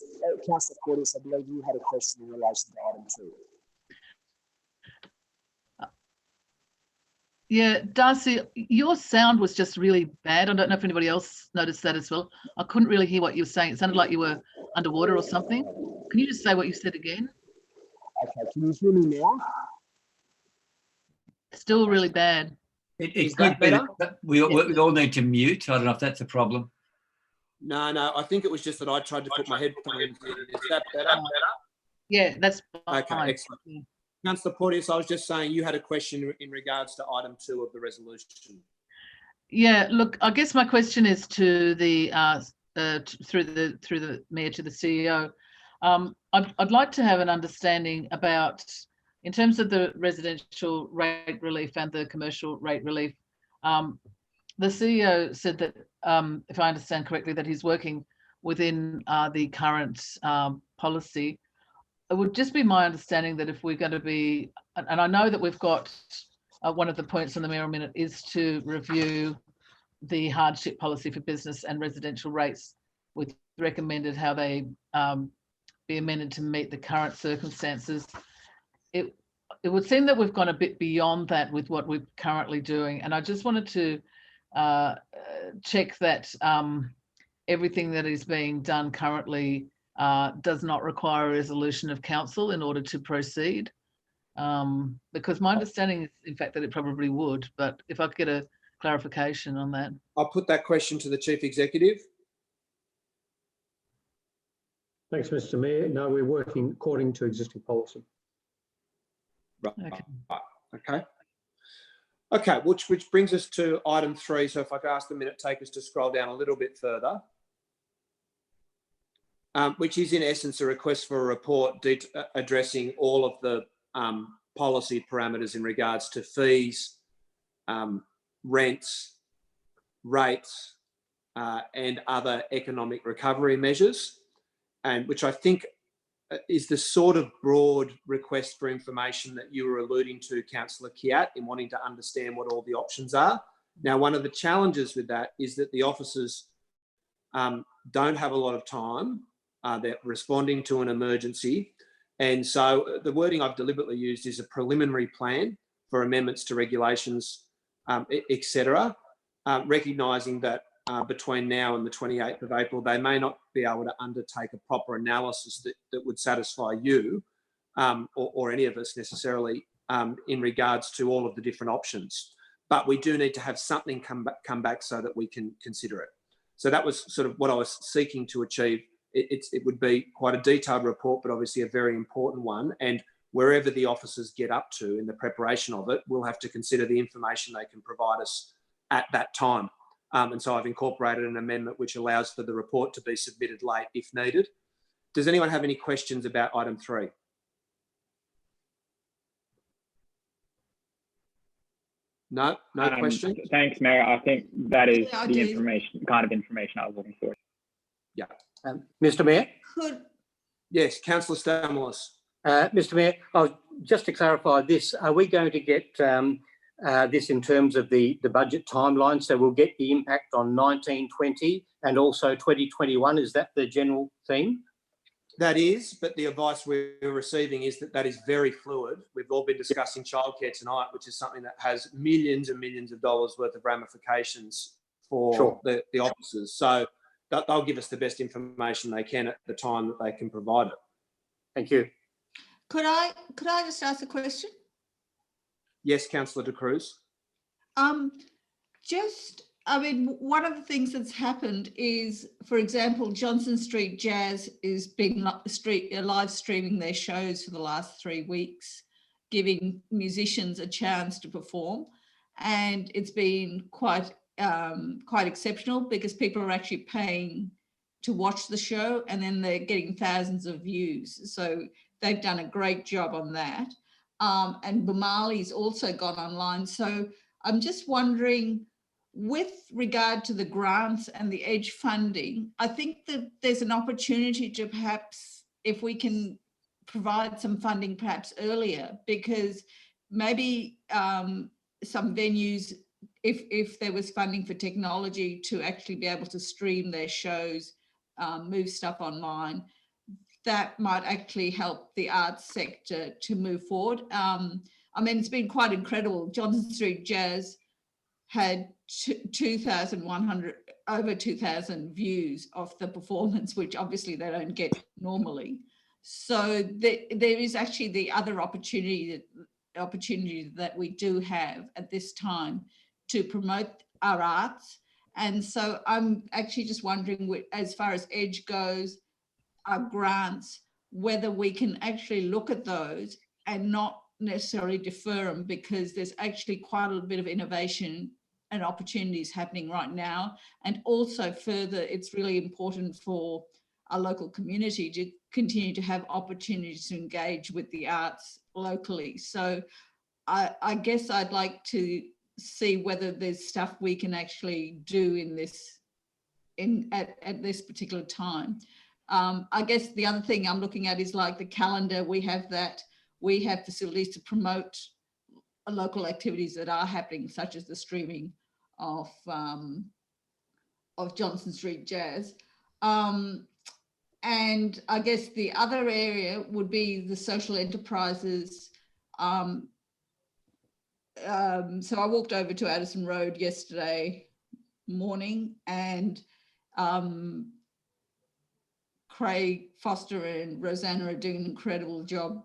A: Councillor Porteous, I believe you had a question in relation to item 2.
K: Yeah, Darcy, your sound was just really bad. I don't know if anybody else noticed that as well. I couldn't really hear what you were saying. It sounded like you were underwater or something. Can you just say what you said again?
A: Okay, can you hear me now?
K: Still really bad.
H: It could be that we all need to mute. I don't know if that's a problem.
A: No, I think it was just that I tried to put my headphones in. Is that better?
K: Yeah, that's fine.
A: Okay, excellent.
K: Yeah.
A: Councillor Porteous, I was just saying you had a question in regards to item 2 of the resolution.
K: Yeah, look, I guess my question is to the through the mayor to the CEO. I'd like to have an understanding about, in terms of the residential rate relief and the commercial rate relief. The CEO said that, if I understand correctly, that he's working within the current policy. It would just be my understanding that if we're going to be, and I know that we've got one of the points on the Mayoral Minute is to review the hardship policy for business and residential rates, with recommended how they be amended to meet the current circumstances. It would seem that we've gone a bit beyond that with what we're currently doing, and I just wanted to check that everything that is being done currently does not require a resolution of council in order to proceed, because my understanding is, in fact, that it probably would, but if I could get a clarification on that.
A: I'll put that question to the Chief Executive.
E: Thanks, Mr. Mayor. No, we're working according to existing policy.
A: Right. Okay, which brings us to item 3. So if I could ask the minute takers to scroll down a little bit further. Which is in essence a request for a report addressing all of the policy parameters in regards to fees, rents, rates, and other economic recovery measures, and which I think is the sort of broad request for information that you were alluding to, Councillor Kiat, in wanting to understand what all the options are. Now, one of the challenges with that is that the officers don't have a lot of time. They're responding to an emergency. And so the wording I've deliberately used is a preliminary plan for amendments to regulations, etc., recognising that between now and the 28th of April, they may not be able to undertake a proper analysis that would satisfy you or any of us necessarily in regards to all of the different options. But we do need to have something come back so that we can consider it. So that was sort of what I was seeking to achieve. It would be quite a detailed report, but obviously a very important one. And wherever the officers get up to in the preparation of it, we'll have to consider the information they can provide us at that time. And so I've incorporated an amendment which allows for the report to be submitted late if needed. Does anyone have any questions about item 3? No questions?
G: Thanks, Mayor. I think that is the kind of information I was looking for.
A: Yeah.
M: Mr. Mayor?
A: Yes, Councillor Stamoulis.
M: Mr. Mayor, just to clarify this, are we going to get this in terms of the budget timeline? So we'll get the impact on 1920 and also 2021. Is that the general theme?
A: That is, but the advice we're receiving is that is very fluid. We've all been discussing childcare tonight, which is something that has millions and millions of dollars worth of ramifications for the officers. So they'll give us the best information they can at the time that they can provide it.
M: Thank you.
B: Could I just ask a question?
A: Yes, Councillor De Cruz.
B: Just I mean, one of the things that's happened is, for example, Johnson Street Jazz is been live streaming their shows for the last 3 weeks, giving musicians a chance to perform, and it's been quite exceptional because people are actually paying to watch the show, and then they're getting thousands of views. So they've done a great job on that. And Bumali's also gone online. So I'm just wondering, with regard to the grants and the EDGE funding, I think that there's an opportunity to perhaps, if we can provide some funding perhaps earlier, because maybe some venues, if there was funding for technology to actually be able to stream their shows, move stuff online, that might actually help the arts sector to move forward. I mean, it's been quite incredible. Johnson Street Jazz had 2,100, over 2,000 views of the performance, which obviously they don't get normally. So there is actually the other opportunity that we do have at this time to promote our arts. And so I'm actually just wondering, as far as EDGE goes, our grants, whether we can actually look at those and not necessarily defer them, because there's actually quite a bit of innovation and opportunities happening right now. And also further, it's really important for our local community to continue to have opportunities to engage with the arts locally. So I guess I'd like to see whether there's stuff we can actually do in this, at this particular time. I guess the other thing I'm looking at is like the calendar. We have facilities to promote local activities that are happening, such as the streaming of Johnson Street Jazz. And I guess the other area would be the social enterprises. So I walked over to Addison Road yesterday morning, and Craig Foster and Rosanna are doing an incredible job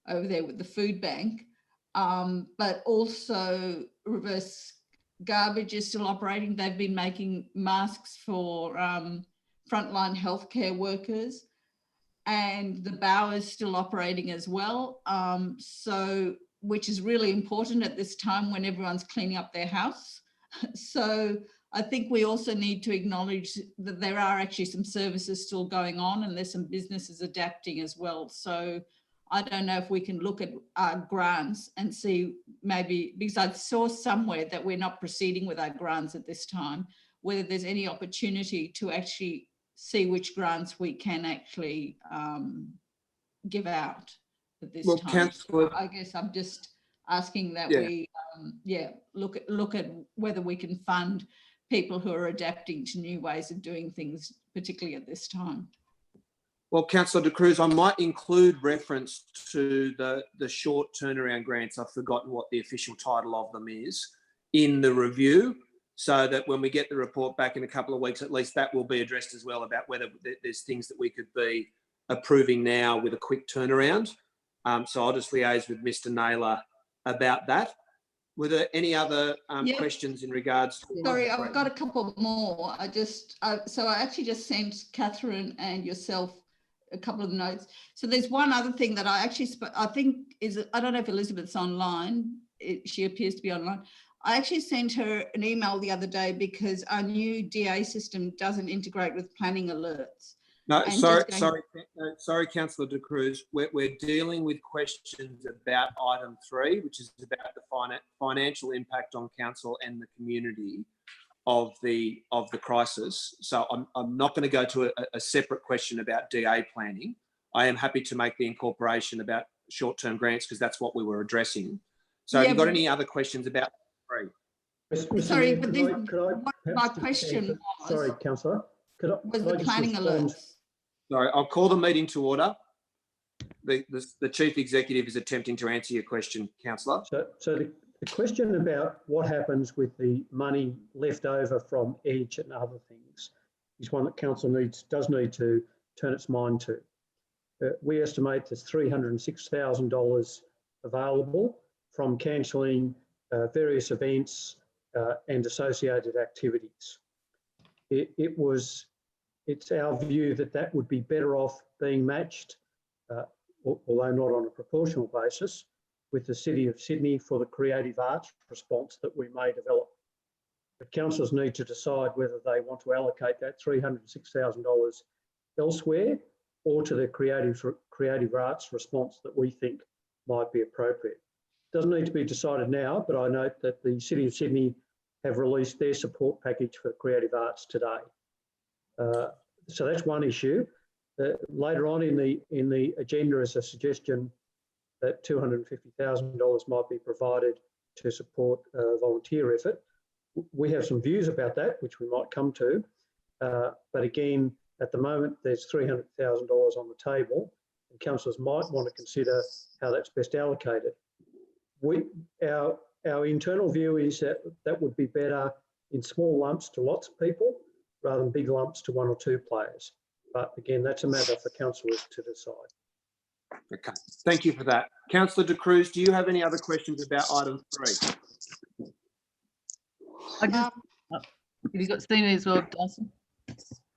B: over there with the food bank. But also reverse garbage is still operating. They've been making masks for frontline healthcare workers, and the Bower is still operating as well. So, which is really important at this time when everyone's cleaning up their house. So I think we also need to acknowledge that there are actually some services still going on, and there's some businesses adapting as well. So I don't know if we can look at our grants and see, maybe, because I saw somewhere that we're not proceeding with our grants at this time, whether there's any opportunity to actually see which grants we can actually give out at this time.
A: Councillor,
B: I guess I'm just asking that we look at whether we can fund people who are adapting to new ways of doing things, particularly at this time.
A: Well, Councillor De Cruz, I might include reference to the short turnaround grants. I've forgotten what the official title of them is, in the review, so that when we get the report back in a couple of weeks, at least that will be addressed as well, about whether there's things that we could be approving now with a quick turnaround. So I'll just liaise with Mr. Naylor about that. Were there any other questions in regards to...
B: Sorry, I've got a couple more. So I actually just sent Catherine and yourself a couple of notes. So there's one other thing that I think is, I don't know if Elizabeth's online. She appears to be online. I actually sent her an email the other day because our new DA system doesn't integrate with planning alerts.
A: No, sorry, Councillor De Cruz. We're dealing with questions about item 3, which is about the financial impact on council and the community of the crisis. So I'm not going to go to a separate question about DA planning. I am happy to make the incorporation about short-term grants, because that's what we were addressing. So have you got any other questions about 3?
B: Sorry, but my question was...
E: Sorry, Councillor.
B: Was the planning alerts?
A: Sorry, I'll call the meeting to order. The Chief Executive is attempting to answer your question, Councillor.
E: So the question about what happens with the money left over from EDGE and other things is one that council does need to turn its mind to. We estimate there's $306,000 available from cancelling various events, and associated activities. It's our view that that would be better off being matched, although not on a proportional basis, with the City of Sydney for the creative arts response that we may develop. But councillors need to decide whether they want to allocate that $306,000 elsewhere or to the creative arts response that we think might be appropriate. It doesn't need to be decided now, but I note that the City of Sydney have released their support package for creative arts today. So that's one issue. Later on in the agenda is a suggestion that $250,000 might be provided to support a volunteer effort. We have some views about that, which we might come to. But again, at the moment, there's $300,000 on the table, and councillors might want to consider how that's best allocated. Our internal view is that that would be better in small lumps to lots of people rather than big lumps to one or two players. But again, that's a matter for councillors to decide.
A: Okay, thank you for that. Councillor De Cruz, do you have any other questions about item 3?
K: Have you got Stevie as well, Dyson?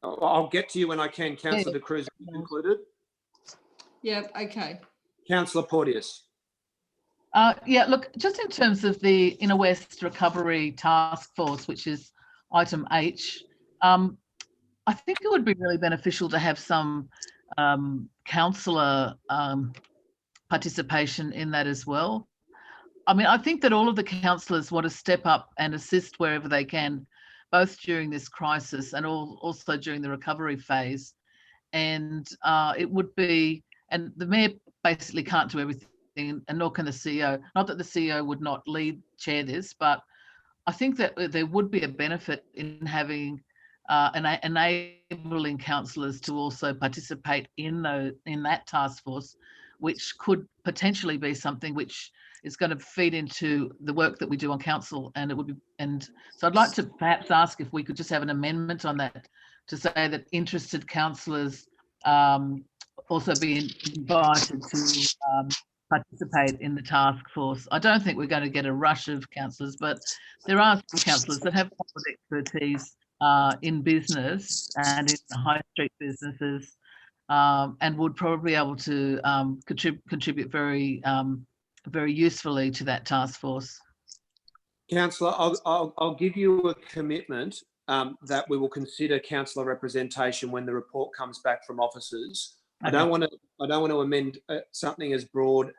A: I'll get to you when I can. Councillor De Cruz, included.
B: Yep, okay.
A: Councillor Porteous.
K: Yeah, look, just in terms of the Inner West Recovery Task Force, which is item H, I think it would be really beneficial to have some councillor participation in that as well. I mean, I think that all of the councillors want to step up and assist wherever they can, both during this crisis and also during the recovery phase. And it would be, and the Mayor basically can't do everything, and nor can the CEO. Not that the CEO would not chair this, but I think that there would be a benefit in having enabling councillors to also participate in that task force, which could potentially be something which is going to feed into the work that we do on council. And it would be, and so I'd like to perhaps ask if we could just have an amendment on that to say that interested councillors also be invited to participate in the task force. I don't think we're going to get a rush of councillors, but there are some councillors that have expertise in business and in high street businesses, and would probably be able to contribute very usefully to that task force.
A: Councillor, I'll give you a commitment that we will consider councillor representation when the report comes back from officers. Okay. I don't want to amend something as broad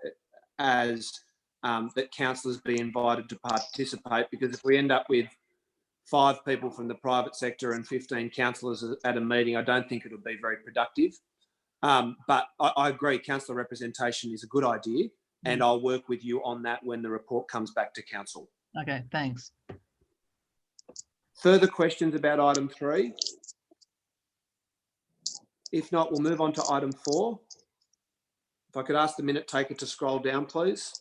A: as that councillors be invited to participate, because if we end up with 5 people from the private sector and 15 councillors at a meeting, I don't think it'll be very productive. But I agree, councillor representation is a good idea, and I'll work with you on that when the report comes back to council.
K: Okay, thanks.
A: Further questions about item 3? If not, we'll move on to item 4. If I could ask the minute taker to scroll down, please.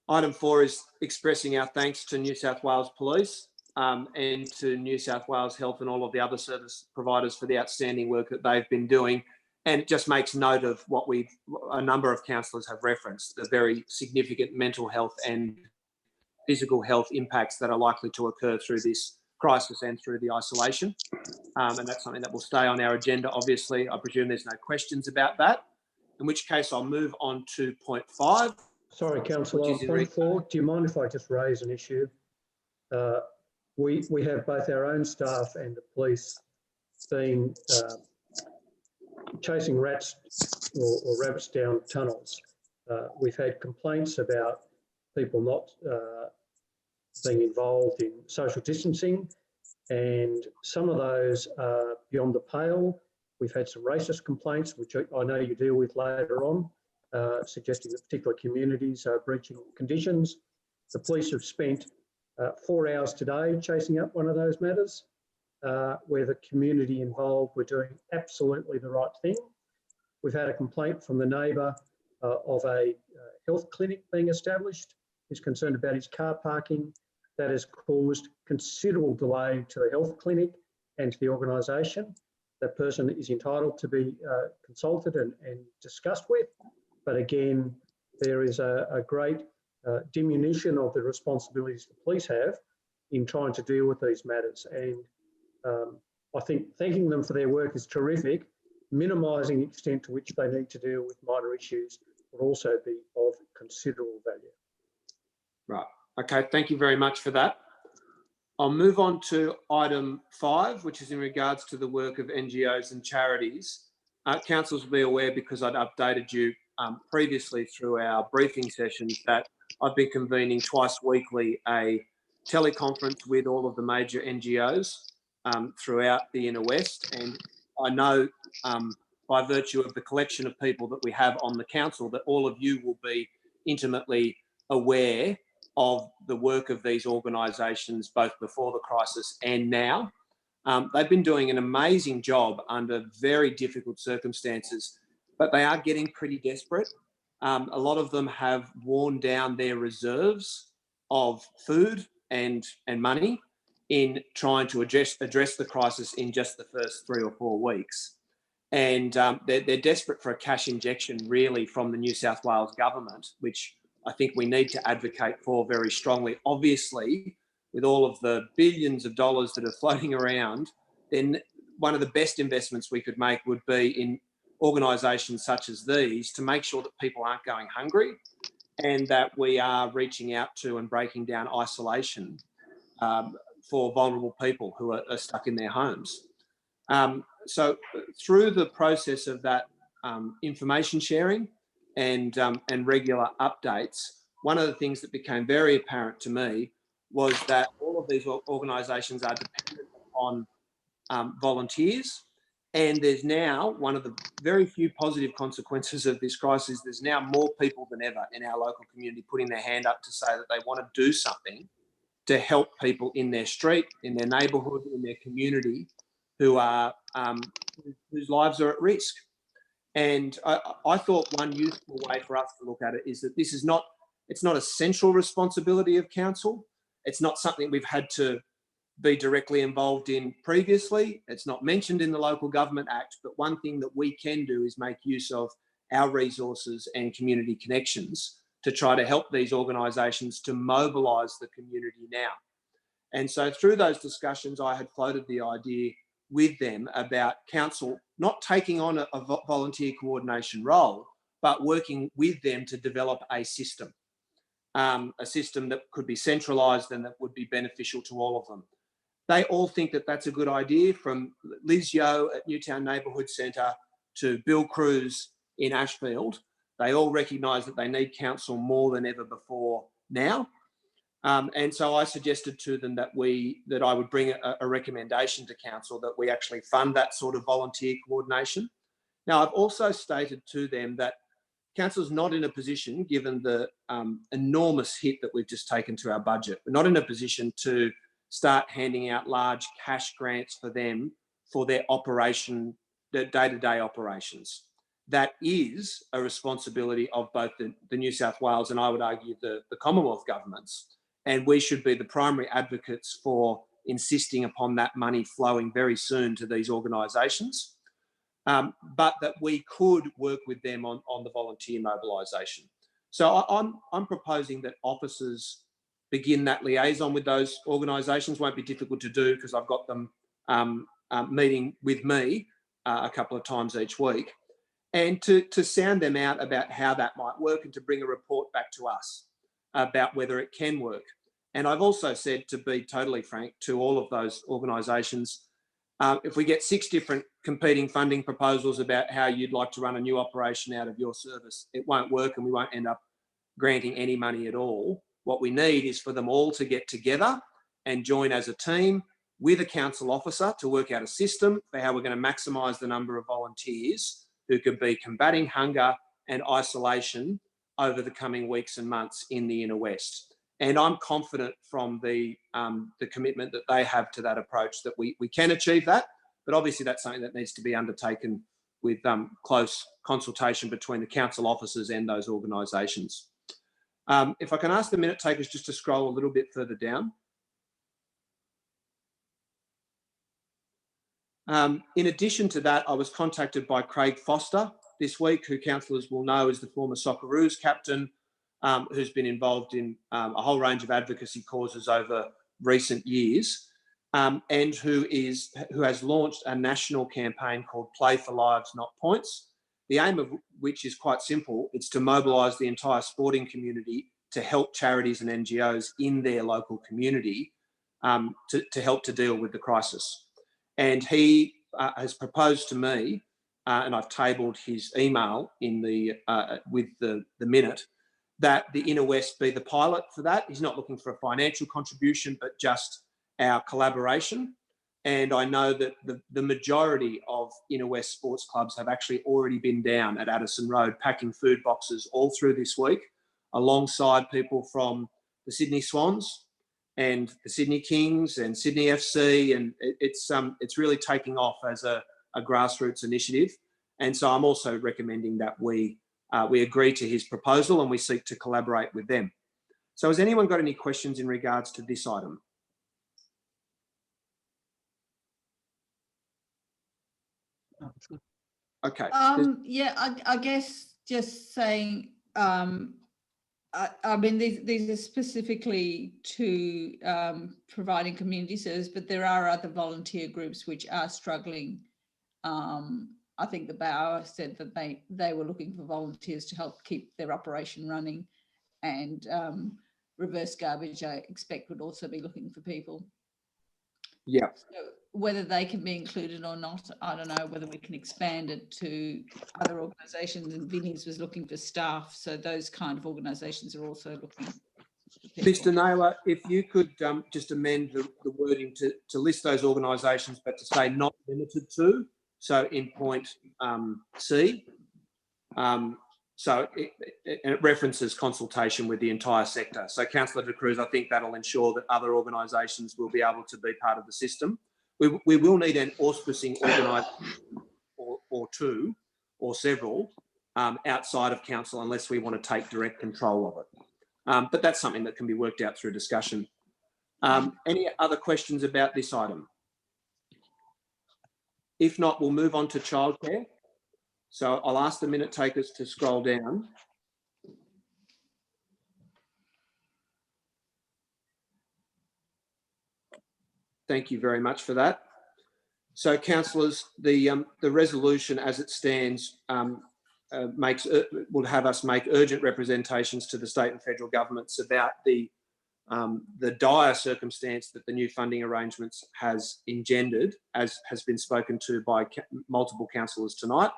A: Item 4 is expressing our thanks to New South Wales Police and to New South Wales Health and all of the other service providers for the outstanding work that they've been doing. And it just makes note of what a number of councillors have referenced, the very significant mental health and physical health impacts that are likely to occur through this crisis and through the isolation. And that's something that will stay on our agenda, obviously. I presume there's no questions about that, in which case I'll move on to point 5.
E: Sorry, Councillor, on point 4, do you mind if I just raise an issue? We have both our own staff and the police being chasing rats or rabbits down tunnels. We've had complaints about people not being involved in social distancing, and some of those are beyond the pale. We've had some racist complaints, which I know you deal with later on, suggesting that particular communities are breaching conditions. The police have spent 4 hours today chasing up one of those matters, where the community involved were doing absolutely the right thing. We've had a complaint from the neighbour of a health clinic being established. He's concerned about his car parking. That has caused considerable delay to the health clinic and to the organisation. That person is entitled to be consulted and discussed with. But again, there is a great diminution of the responsibilities the police have in trying to deal with these matters. And I think thanking them for their work is terrific. Minimising the extent to which they need to deal with minor issues would also be of considerable value.
A: Right. Okay. Thank you very much for that. I'll move on to item 5, which is in regards to the work of NGOs and charities. Councillors will be aware, because I'd updated you previously through our briefing sessions, that I've been convening twice weekly a teleconference with all of the major NGOs throughout the Inner West. And I know by virtue of the collection of people that we have on the council that all of you will be intimately aware of the work of these organisations, both before the crisis and now. They've been doing an amazing job under very difficult circumstances, but they are getting pretty desperate. A lot of them have worn down their reserves of food and money in trying to address the crisis in just the first 3 or 4 weeks. And they're desperate for a cash injection, really, from the New South Wales government, which I think we need to advocate for very strongly. Obviously, with all of the billions of dollars that are floating around, then one of the best investments we could make would be in organisations such as these to make sure that people aren't going hungry, and that we are reaching out to and breaking down isolation for vulnerable people who are stuck in their homes. So through the process of that information sharing and regular updates, one of the things that became very apparent to me was that all of these organisations are dependent on volunteers. And there's now one of the very few positive consequences of this crisis. There's now more people than ever in our local community putting their hand up to say that they want to do something to help people in their street, in their neighbourhood, in their community who are whose lives are at risk. And I thought one useful way for us to look at it is that this is not, it's not a central responsibility of council. It's not something we've had to be directly involved in previously. It's not mentioned in the Local Government Act, but one thing that we can do is make use of our resources and community connections to try to help these organisations to mobilise the community now. And so through those discussions, I had floated the idea with them about council not taking on a volunteer coordination role, but working with them to develop a system that could be centralised and that would be beneficial to all of them. They all think that that's a good idea, from Liz Yo at Newtown Neighbourhood Centre to Bill Cruz in Ashfield. They all recognise that they need council more than ever before now. And so I suggested to them that I would bring a recommendation to council that we actually fund that sort of volunteer coordination. Now, I've also stated to them that council's not in a position, given the enormous hit that we've just taken to our budget, we're not in a position to start handing out large cash grants for them for their operation, their day-to-day operations. That is a responsibility of both the New South Wales and, I would argue, the Commonwealth governments. And we should be the primary advocates for insisting upon that money flowing very soon to these organisations, but that we could work with them on the volunteer mobilisation. So I'm proposing that officers begin that liaison with those organisations. Won't be difficult to do because I've got them meeting with me a couple of times each week, and to sound them out about how that might work and to bring a report back to us about whether it can work. And I've also said, to be totally frank, to all of those organisations, if we get 6 different competing funding proposals about how you'd like to run a new operation out of your service, it won't work and we won't end up granting any money at all. What we need is for them all to get together and join as a team with a council officer to work out a system for how we're going to maximise the number of volunteers who could be combating hunger and isolation over the coming weeks and months in the Inner West. And I'm confident from the commitment that they have to that approach that we can achieve that. But obviously that's something that needs to be undertaken with close consultation between the council officers and those organisations. If I can ask the minute takers just to scroll a little bit further down. In addition to that, I was contacted by Craig Foster this week, who councillors will know is the former Socceroos captain, who's been involved in a whole range of advocacy causes over recent years, and who has launched a national campaign called Play for Lives, Not Points, the aim of which is quite simple. It's to mobilise the entire sporting community to help charities and NGOs in their local community to help to deal with the crisis. And he has proposed to me, and I've tabled his email in with the minute, that the Inner West be the pilot for that. He's not looking for a financial contribution, but just our collaboration. And I know that the majority of Inner West sports clubs have actually already been down at Addison Road packing food boxes all through this week, alongside people from the Sydney Swans and the Sydney Kings and Sydney FC. And it's really taking off as a grassroots initiative. And so I'm also recommending that we agree to his proposal and we seek to collaborate with them. So has anyone got any questions in regards to this item? Okay.
B: Yeah, I guess just saying, I mean, these are specifically to providing community service, but there are other volunteer groups which are struggling. I think the Bauer said that they were looking for volunteers to help keep their operation running, and Reverse Garbage, I expect, would also be looking for people.
A: Yeah.
B: So whether they can be included or not, I don't know. Whether we can expand it to other organisations, and Vinnie's was looking for staff, so those kind of organisations are also looking.
A: Mr. Naylor, if you could just amend the wording to list those organisations, but to say not limited to. So in point C, so it references consultation with the entire sector. So Councillor De Cruz, I think that'll ensure that other organisations will be able to be part of the system. We will need an auspicing organisation or two or several outside of council, unless we want to take direct control of it. But that's something that can be worked out through discussion. Any other questions about this item? If not, we'll move on to childcare. So I'll ask the minute takers to scroll down. Thank you very much for that. So, councillors, the resolution as it stands will have us make urgent representations to the state and federal governments about the dire circumstance that the new funding arrangements has engendered, as has been spoken to by multiple councillors tonight,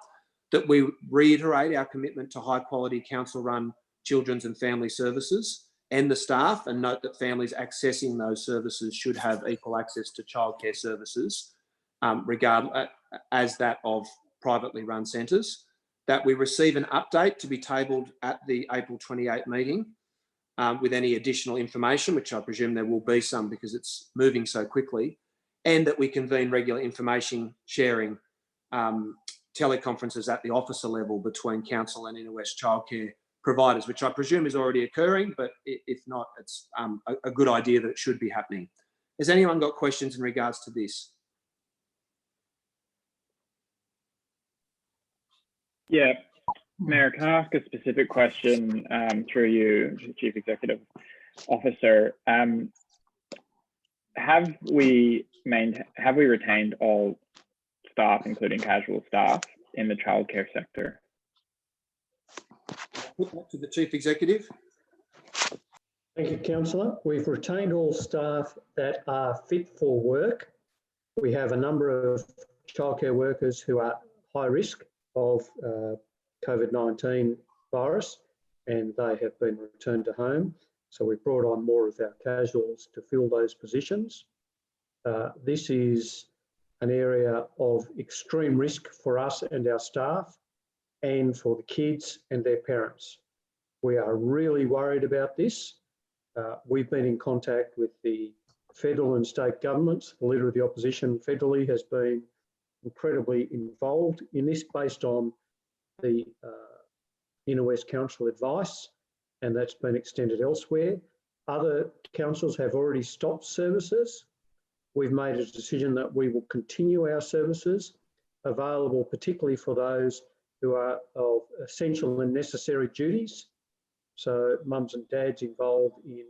A: that we reiterate our commitment to high quality council-run children's and family services and the staff, and note that families accessing those services should have equal access to childcare services, regardless as that of privately run centres. That we receive an update to be tabled at the April 28 meeting with any additional information, which I presume there will be some because it's moving so quickly, and that we convene regular information sharing teleconferences at the officer level between council and Inner West childcare providers, which I presume is already occurring, but if not, it's a good idea that it should be happening. Has anyone got questions in regards to this?
G: Yeah, Mayor, can I ask a specific question through you, Chief Executive Officer? Have we retained all staff, including casual staff, in the childcare sector?
A: Put that to the Chief Executive.
E: Thank you, Councillor. We've retained all staff that are fit for work. We have a number of childcare workers who are high risk of COVID-19 virus, and they have been returned to home. So we've brought on more of our casuals to fill those positions. This is an area of extreme risk for us and our staff, and for the kids and their parents. We are really worried about this. We've been in contact with the federal and state governments. The Leader of the Opposition federally has been incredibly involved in this based on the Inner West Council advice, and that's been extended elsewhere. Other councils have already stopped services. We've made a decision that we will continue our services available, particularly for those who are of essential and necessary duties. So mums and dads involved in,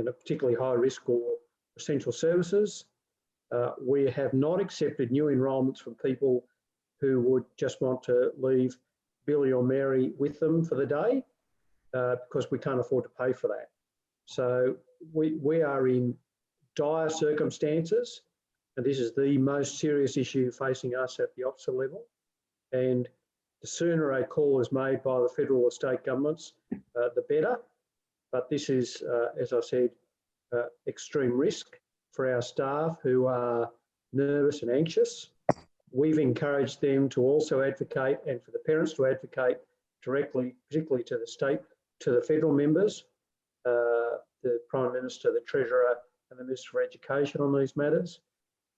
E: particularly high risk or essential services. We have not accepted new enrolments from people who would just want to leave Billy or Mary with them for the day because we can't afford to pay for that. So we are in dire circumstances, and this is the most serious issue facing us at the officer level. And the sooner a call is made by the federal or state governments, the better. But this is, as I said, extreme risk for our staff who are nervous and anxious. We've encouraged them to also advocate, and for the parents to advocate directly, particularly to the state, to the federal members, the Prime Minister, the Treasurer, and the Minister for Education on these matters,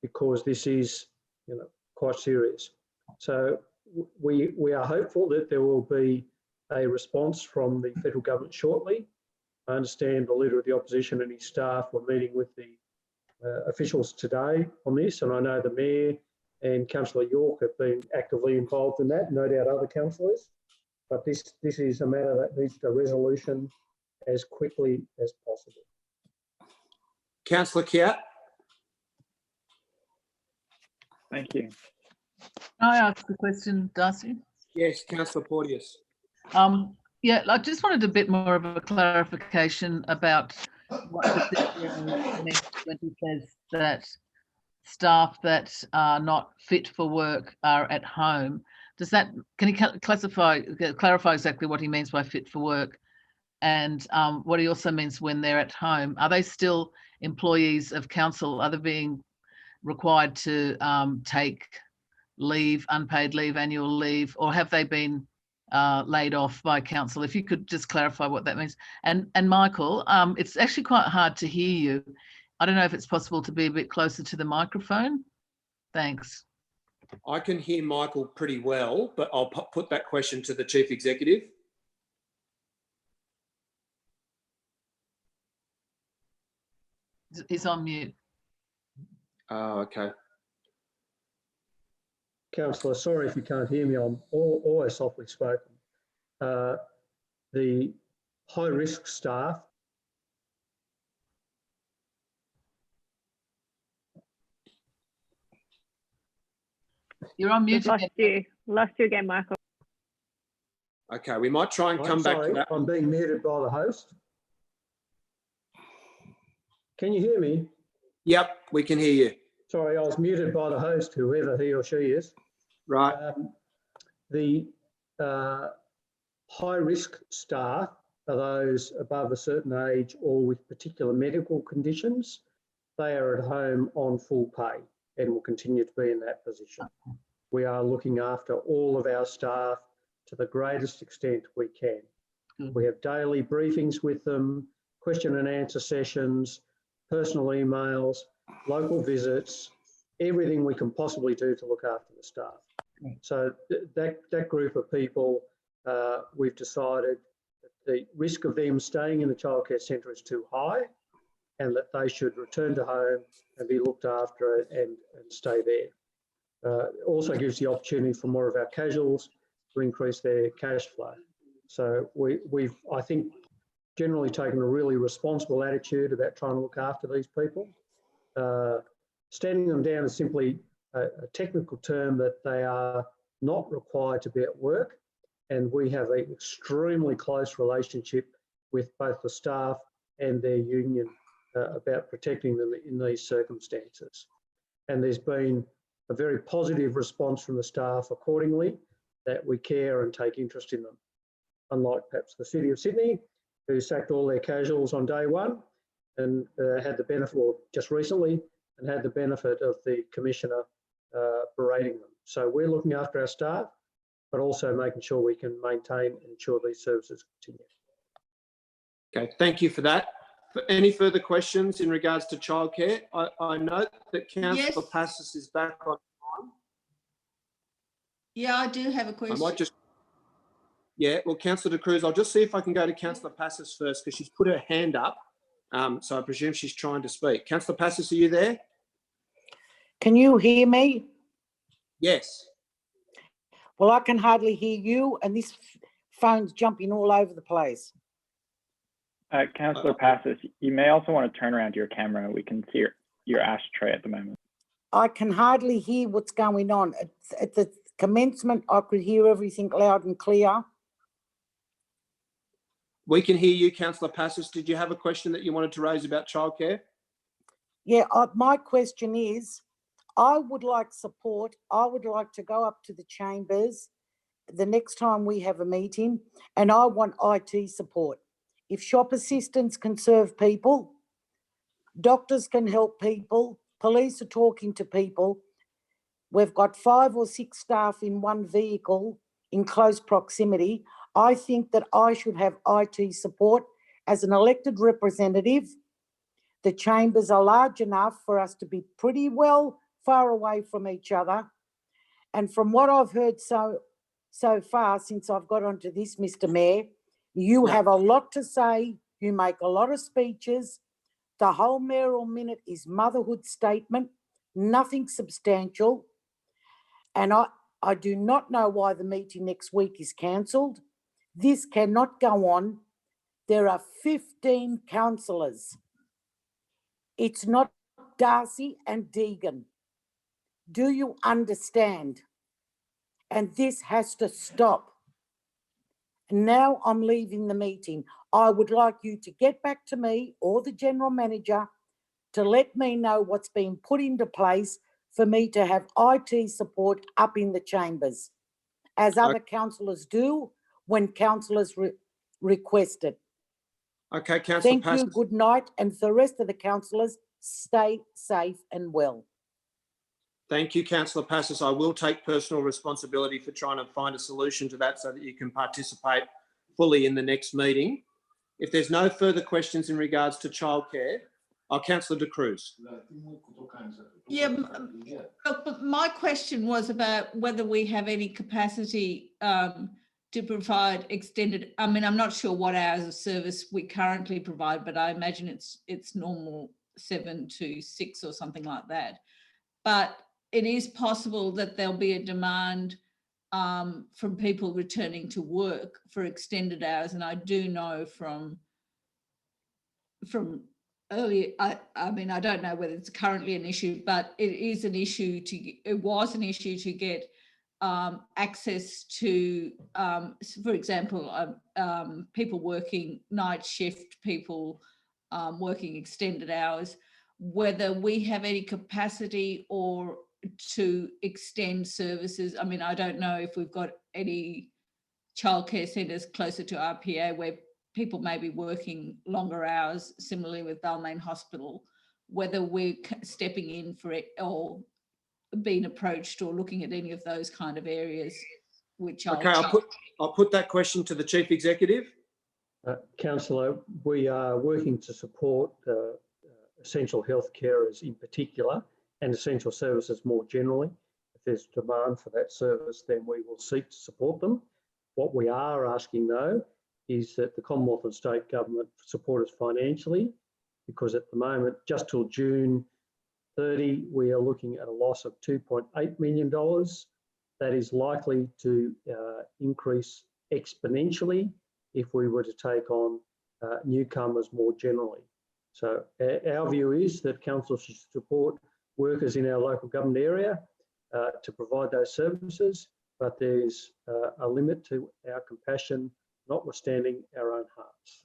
E: because this is, quite serious. So we are hopeful that there will be a response from the federal government shortly. I understand the Leader of the Opposition and his staff were meeting with the officials today on this, and I know the Mayor and Councillor York have been actively involved in that, no doubt other councillors, but this is a matter that needs a resolution as quickly as possible.
A: Councillor Kiat.
G: Thank you.
K: Can I ask a question, Darcy?
A: Yes, Councillor Porteous.
K: Yeah, I just wanted a bit more of a clarification about what the says that staff that are not fit for work are at home. Does that, can he clarify exactly what he means by fit for work, and what he also means when they're at home? Are they still employees of council? Are they being required to take leave, unpaid leave, annual leave, or have they been laid off by council? If you could just clarify what that means. And Michael, it's actually quite hard to hear you. I don't know if it's possible to be a bit closer to the microphone. Thanks.
A: I can hear Michael pretty well, but I'll put that question to the Chief Executive.
K: He's on mute.
A: Oh, okay.
E: Councillor, sorry if you can't hear me, I'm always softly spoken. The high risk staff.
K: You're on mute.
N: Lost you again, Michael.
A: Okay, we might try and come back to that.
E: I'm being muted by the host. Can you hear me?
A: Yep, we can hear you.
E: Sorry, I was muted by the host, whoever he or she is.
A: Right.
E: The high risk staff are those above a certain age or with particular medical conditions. They are at home on full pay and will continue to be in that position. We are looking after all of our staff to the greatest extent we can. We have daily briefings with them, question and answer sessions, personal emails, local visits, everything we can possibly do to look after the staff. So that group of people, we've decided that the risk of them staying in the childcare centre is too high, and that they should return to home and be looked after and stay there. Also gives the opportunity for more of our casuals to increase their cash flow. So we've, I think, generally taken a really responsible attitude about trying to look after these people. Standing them down is simply a technical term that they are not required to be at work, and we have an extremely close relationship with both the staff and their union about protecting them in these circumstances. And there's been a very positive response from the staff accordingly, that we care and take interest in them. Unlike perhaps the City of Sydney, who sacked all their casuals on day one and had the benefit, or just recently, and had the benefit of the Commissioner berating them. So we're looking after our staff, but also making sure we can maintain and ensure these services continue.
A: Okay, thank you for that. Any further questions in regards to childcare? I note that Councillor Passis is back on time.
B: Yeah, I do have a question.
A: I might just, yeah, well, Councillor De Cruz, I'll just see if I can go to Councillor Passis first, because she's put her hand up. So I presume she's trying to speak. Councillor Passis, are you there?
P: Can you hear me?
A: Yes.
P: Well, I can hardly hear you, and this phone's jumping all over the place.
G: Councillor Passos, you may also want to turn around your camera. We can see your ashtray at the moment.
P: I can hardly hear what's going on. At the commencement, I could hear everything loud and clear.
A: We can hear you, Councillor Passos. Did you have a question that you wanted to raise about childcare?
P: Yeah, my question is, I would like support. I would like to go up to the chambers the next time we have a meeting, and I want IT support. If shop assistants can serve people, doctors can help people, police are talking to people. We've got 5 or 6 staff in one vehicle in close proximity. I think that I should have IT support as an elected representative. The chambers are large enough for us to be pretty well far away from each other. And from what I've heard so far since I've got onto this, Mr. Mayor, you have a lot to say. You make a lot of speeches. The whole mayoral minute is motherhood statement, nothing substantial. And I do not know why the meeting next week is cancelled. This cannot go on. There are 15 councillors. It's not Darcy and Deegan. Do you understand? And this has to stop. Now I'm leaving the meeting. I would like you to get back to me or the general manager to let me know what's been put into place for me to have IT support up in the chambers, as other councillors do when councillors request it.
A: Okay, Councillor
P: Thank
A: Passos.
P: you, good night, and for the rest of the councillors, stay safe and well.
A: Thank you, Councillor Passos. I will take personal responsibility for trying to find a solution to that so that you can participate fully in the next meeting. If there's no further questions in regards to childcare, Councillor De Cruz.
B: Yeah, look, but my question was about whether we have any capacity to provide extended. I mean, I'm not sure what hours of service we currently provide, but I imagine it's normal 7 to 6 or something like that. But it is possible that there'll be a demand from people returning to work for extended hours, and I do know from earlier, I mean, I don't know whether it's currently an issue, but it is an issue it was an issue to get access to, for example, people working night shift, people working extended hours, whether we have any capacity or to extend services. I mean, I don't know if we've got any childcare centres closer to RPA where people may be working longer hours, similarly with Balmain Hospital, whether we're stepping in for it or being approached or looking at any of those kind of areas. Which
A: Okay, I'll put that question to the Chief Executive.
E: Councillor, we are working to support essential health carers in particular and essential services more generally. If there's demand for that service, then we will seek to support them. What we are asking, though, is that the Commonwealth and State Government support us financially, because at the moment, just till June 30, we are looking at a loss of $2.8 million. That is likely to increase exponentially if we were to take on newcomers more generally. So our view is that council should support workers in our local government area to provide those services, but there's a limit to our compassion, notwithstanding our own hearts.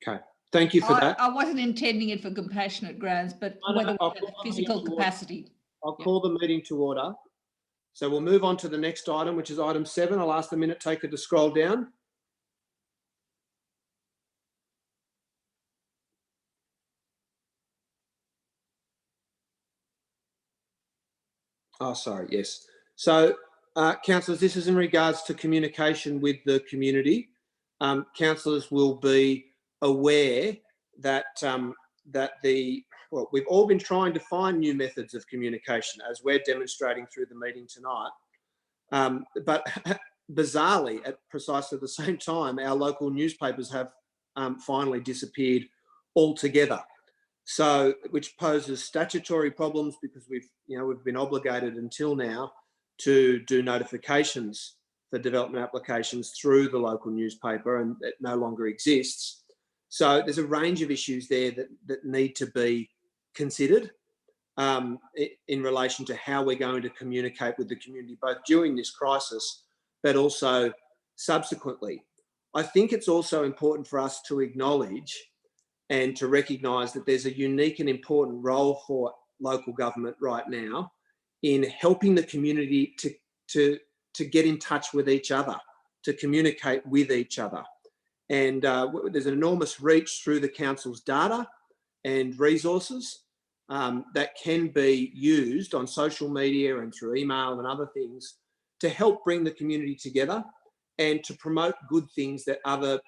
A: Okay, thank you for that.
B: I wasn't intending it for compassionate grounds, but whether we have physical capacity.
A: I'll call the meeting to order. So we'll move on to the next item, which is item 7. I'll ask the minute taker to scroll down. Oh, sorry, yes. So, councillors, this is in regards to communication with the community. Councillors will be aware that we've all been trying to find new methods of communication, as we're demonstrating through the meeting tonight. But bizarrely, at precisely the same time, our local newspapers have finally disappeared altogether. So, which poses statutory problems because we've been obligated until now to do notifications for development applications through the local newspaper, and it no longer exists. So there's a range of issues there that need to be considered in relation to how we're going to communicate with the community, both during this crisis, but also subsequently. I think it's also important for us to acknowledge and to recognise that there's a unique and important role for local government right now in helping the community to get in touch with each other, to communicate with each other. And there's an enormous reach through the council's data and resources that can be used on social media and through email and other things to help bring the community together and to promote good things that other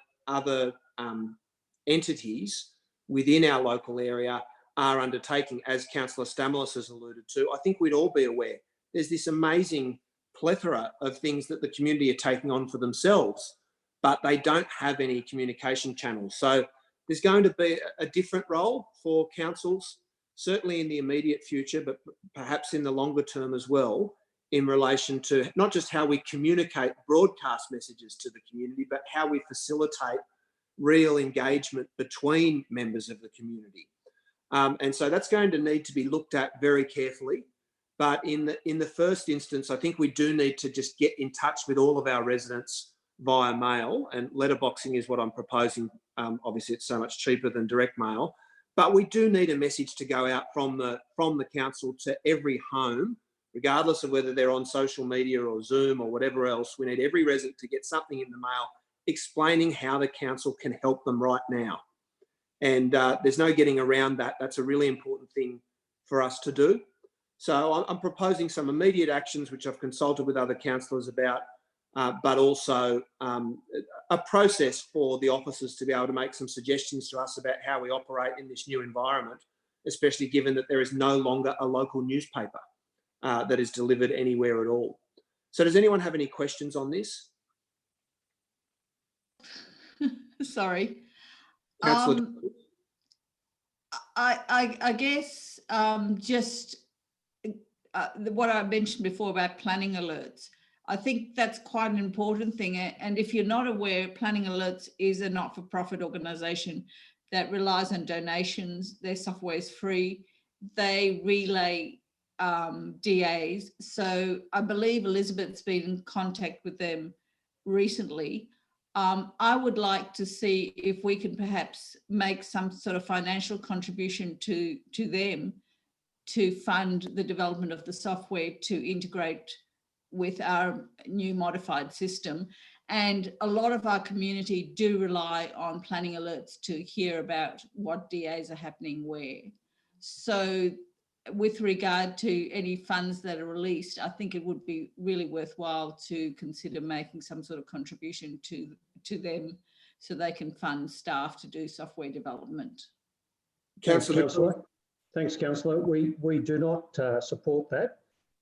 A: entities within our local area are undertaking, as Councillor Stamoulis has alluded to. I think we'd all be aware there's this amazing plethora of things that the community are taking on for themselves, but they don't have any communication channels. So there's going to be a different role for councils, certainly in the immediate future, but perhaps in the longer term as well, in relation to not just how we communicate broadcast messages to the community, but how we facilitate real engagement between members of the community. And so that's going to need to be looked at very carefully. But in the first instance, I think we do need to just get in touch with all of our residents via mail, and letterboxing is what I'm proposing. Obviously, it's so much cheaper than direct mail, but we do need a message to go out from the council to every home, regardless of whether they're on social media or Zoom or whatever else. We need every resident to get something in the mail explaining how the council can help them right now. And there's no getting around that. That's a really important thing for us to do. So I'm proposing some immediate actions, which I've consulted with other councillors about, but also a process for the officers to be able to make some suggestions to us about how we operate in this new environment, especially given that there is no longer a local newspaper that is delivered anywhere at all. So does anyone have any questions on this?
B: Sorry.
A: Councillor.
B: I guess just what I mentioned before about planning alerts, I think that's quite an important thing. And if you're not aware, Planning Alerts is a not-for-profit organisation that relies on donations. Their software is free. They relay DAs. So I believe Elizabeth's been in contact with them recently. I would like to see if we can perhaps make some sort of financial contribution to them to fund the development of the software to integrate with our new modified system. And a lot of our community do rely on Planning Alerts to hear about what DAs are happening where. So with regard to any funds that are released, I think it would be really worthwhile to consider making some sort of contribution to them so they can fund staff to do software development.
E: Councillor. Thanks, Councillor. We do not support that.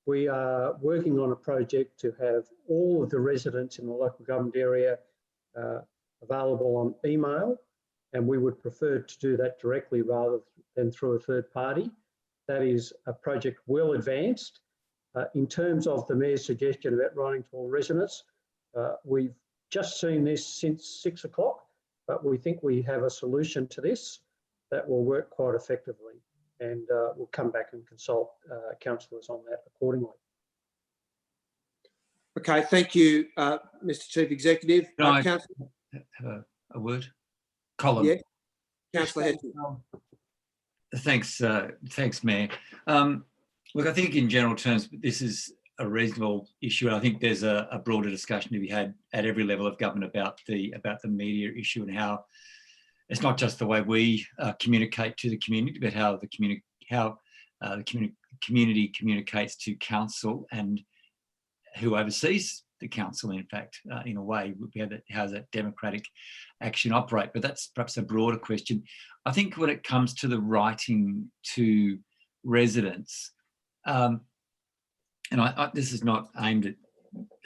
E: We are working on a project to have all of the residents in the local government area available on email, and we would prefer to do that directly rather than through a third party. That is a project well advanced. In terms of the Mayor's suggestion about writing to all residents, we've just seen this since 6 o'clock, but we think we have a solution to this that will work quite effectively. And we'll come back and consult councillors on that accordingly.
A: Okay, thank you, Mr. Chief Executive.
H: Can I have a word? Colin.
A: Yeah, Councillor Hetty.
H: Thanks, thanks, Mayor. Look, I think in general terms, this is a reasonable issue. And I think there's a broader discussion to be had at every level of government about the media issue and how it's not just the way we communicate to the community, but how the community communicates to council and who oversees the council, in fact, in a way, how does that democratic action operate? But that's perhaps a broader question. I think when it comes to the writing to residents, and this is not aimed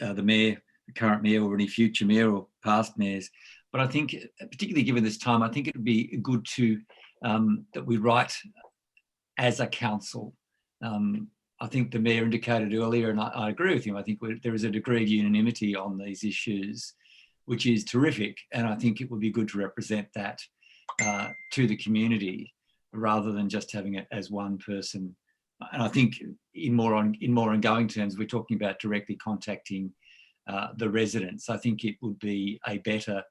H: at the mayor, the current mayor, or any future mayor or past mayors, but I think, particularly given this time, I think it would be good to that we write as a council. I think the Mayor indicated earlier, and I agree with him, I think there is a degree of unanimity on these issues, which is terrific. And I think it would be good to represent that to the community rather than just having it as one person. And I think in more ongoing terms, we're talking about directly contacting the residents. I think it would be a better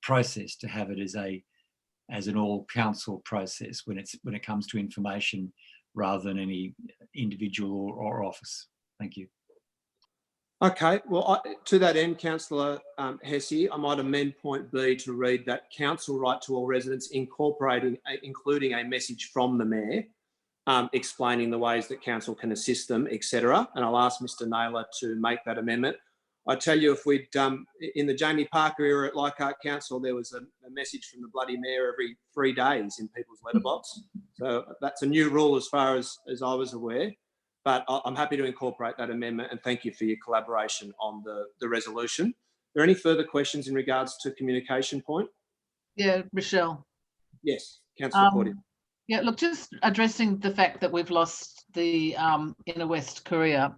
H: process to have it as an all council process when it comes to information rather than any individual or office. Thank you.
A: Okay, well, to that end, Councillor Hesse, I might amend point B to read that council right to all residents including a message from the Mayor explaining the ways that council can assist them, etc. And I'll ask Mr Naylor to make that amendment. I tell you, if we'd, in the Jamie Parker era at Leichhardt Council, there was a message from the bloody Mayor every 3 days in people's letterbox. So that's a new rule as far as I was aware. But I'm happy to incorporate that amendment, and thank you for your collaboration on the resolution. Are there any further questions in regards to communication point?
K: Yeah, Michelle.
A: Yes, Councillor Porty.
K: Yeah, look, just addressing the fact that we've lost the Inner West Courier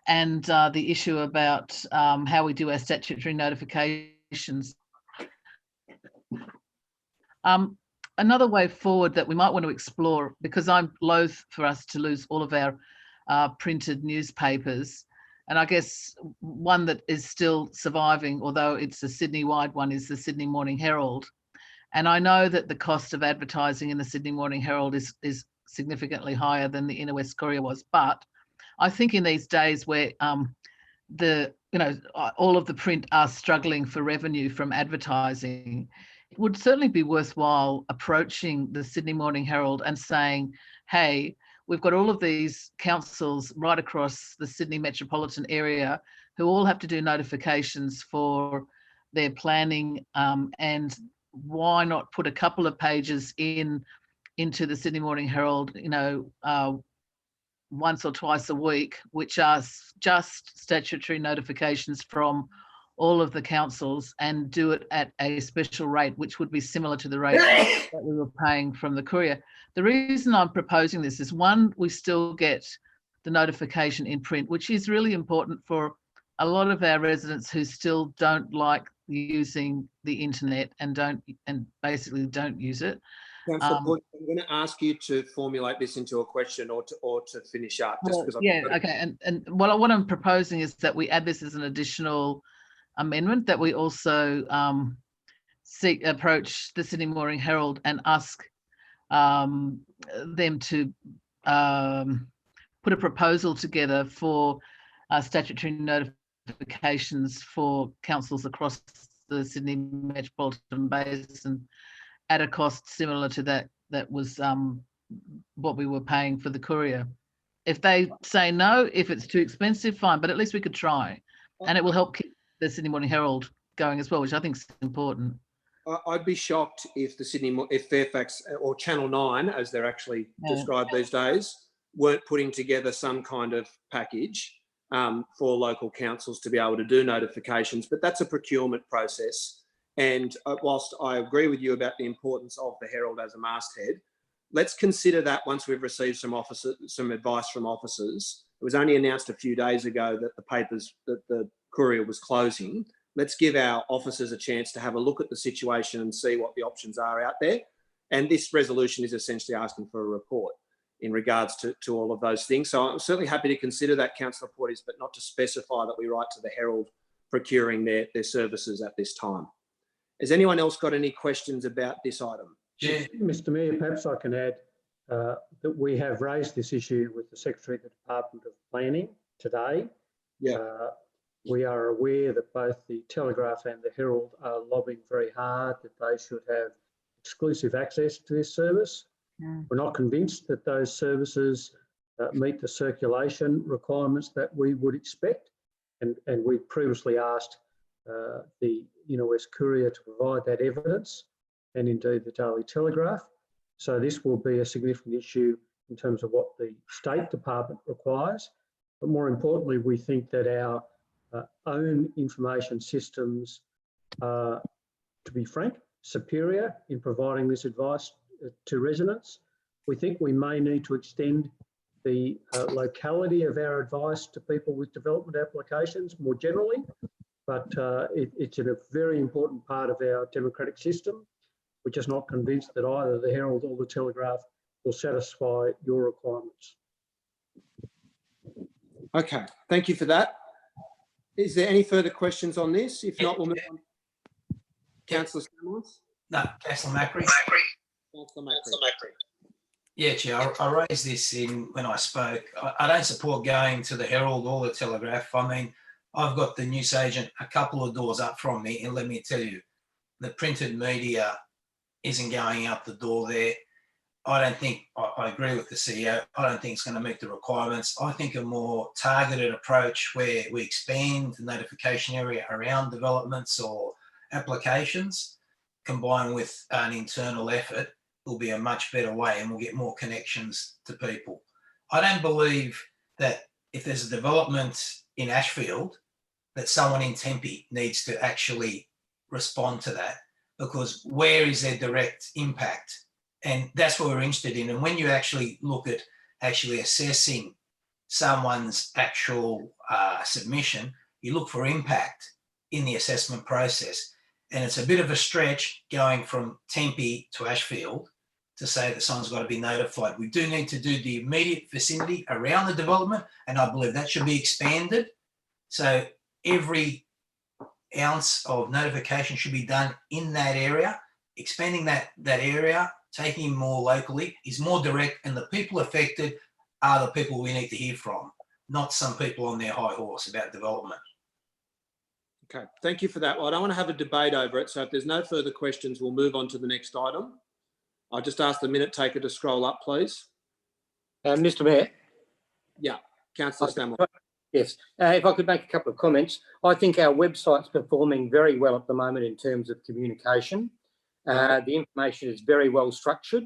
K: and the issue about how we do our statutory notifications. Another way forward that we might want to explore, because I'm loath for us to lose all of our printed newspapers, and I guess one that is still surviving, although it's a Sydney-wide one, is the Sydney Morning Herald. And I know that the cost of advertising in the Sydney Morning Herald is significantly higher than the Inner West Courier was, but I think in these days where all of the print are struggling for revenue from advertising, it would certainly be worthwhile approaching the Sydney Morning Herald and saying, hey, we've got all of these councils right across the Sydney metropolitan area who all have to do notifications for their planning, and why not put a couple of pages into the Sydney Morning Herald, once or twice a week, which are just statutory notifications from all of the councils, and do it at a special rate, which would be similar to the rate that we were paying from the courier. The reason I'm proposing this is, one, we still get the notification in print, which is really important for a lot of our residents who still don't like using the internet and basically don't use it.
A: Councillor Porty, I'm going to ask you to formulate this into a question or to finish up. Just because
K: okay. And what I'm proposing is that we add this as an additional amendment, that we also approach the Sydney Morning Herald and ask them to put a proposal together for statutory notifications for councils across the Sydney Metropolitan Basin at a cost similar to that was what we were paying for the courier. If they say no, if it's too expensive, fine, but at least we could try, and it will help keep the Sydney Morning Herald going as well, which I think is important.
A: I'd be shocked if if Fairfax or Channel 9, as they're actually described these days, weren't putting together some kind of package for local councils to be able to do notifications. But that's a procurement process. And whilst I agree with you about the importance of the Herald as a masthead, let's consider that once we've received some advice from officers. It was only announced a few days ago that the courier was closing. Let's give our officers a chance to have a look at the situation and see what the options are out there. And this resolution is essentially asking for a report in regards to all of those things. So I'm certainly happy to consider that, Councillor Porty, but not to specify that we write to the Herald procuring their services at this time. Has anyone else got any questions about this item?
E: Yeah. Mr Mayor, perhaps I can add that we have raised this issue with the Secretary of the Department of Planning today.
A: Yeah.
E: We are aware that both the Telegraph and the Herald are lobbying very hard that they should have exclusive access to this service. We're not convinced that those services meet the circulation requirements that we would expect. And we previously asked the Inner West Courier to provide that evidence, and indeed the Daily Telegraph. So this will be a significant issue in terms of what the State Department requires. But more importantly, we think that our own information systems are, to be frank, superior in providing this advice to residents. We think we may need to extend the locality of our advice to people with development applications more generally, but it's a very important part of our democratic system. We're just not convinced that either the Herald or the Telegraph will satisfy your requirements.
A: Okay, thank you for that. Is there any further questions on this? If not, we'll move on. Councillor Stamoulis?
D: No, Councillor Macri.
A: Councillor Macri.
D: Yeah, Chair, I raised this when I spoke. I don't support going to the Herald or the Telegraph. I mean, I've got the newsagent a couple of doors up from me, and let me tell you, the printed media isn't going out the door there. I don't think, I agree with the CEO, I don't think it's going to meet the requirements. I think a more targeted approach where we expand the notification area around developments or applications, combined with an internal effort, will be a much better way, and we'll get more connections to people. I don't believe that if there's a development in Ashfield, that someone in Tempe needs to actually respond to that, because where is their direct impact? And that's what we're interested in. And when you actually look at actually assessing someone's actual submission, you look for impact in the assessment process. And it's a bit of a stretch going from Tempe to Ashfield to say that someone's got to be notified. We do need to do the immediate vicinity around the development, and I believe that should be expanded. So every ounce of notification should be done in that area. Expanding that area, taking more locally, is more direct, and the people affected are the people we need to hear from, not some people on their high horse about development.
A: Okay, thank you for that. Well, I don't want to have a debate over it, so if there's no further questions, we'll move on to the next item. I'll just ask the minute taker to scroll up, please.
M: Mr. Mayor.
A: Yeah, Councillor Stamoulis.
M: Yes, if I could make a couple of comments. I think our website's performing very well at the moment in terms of communication. The information is very well structured,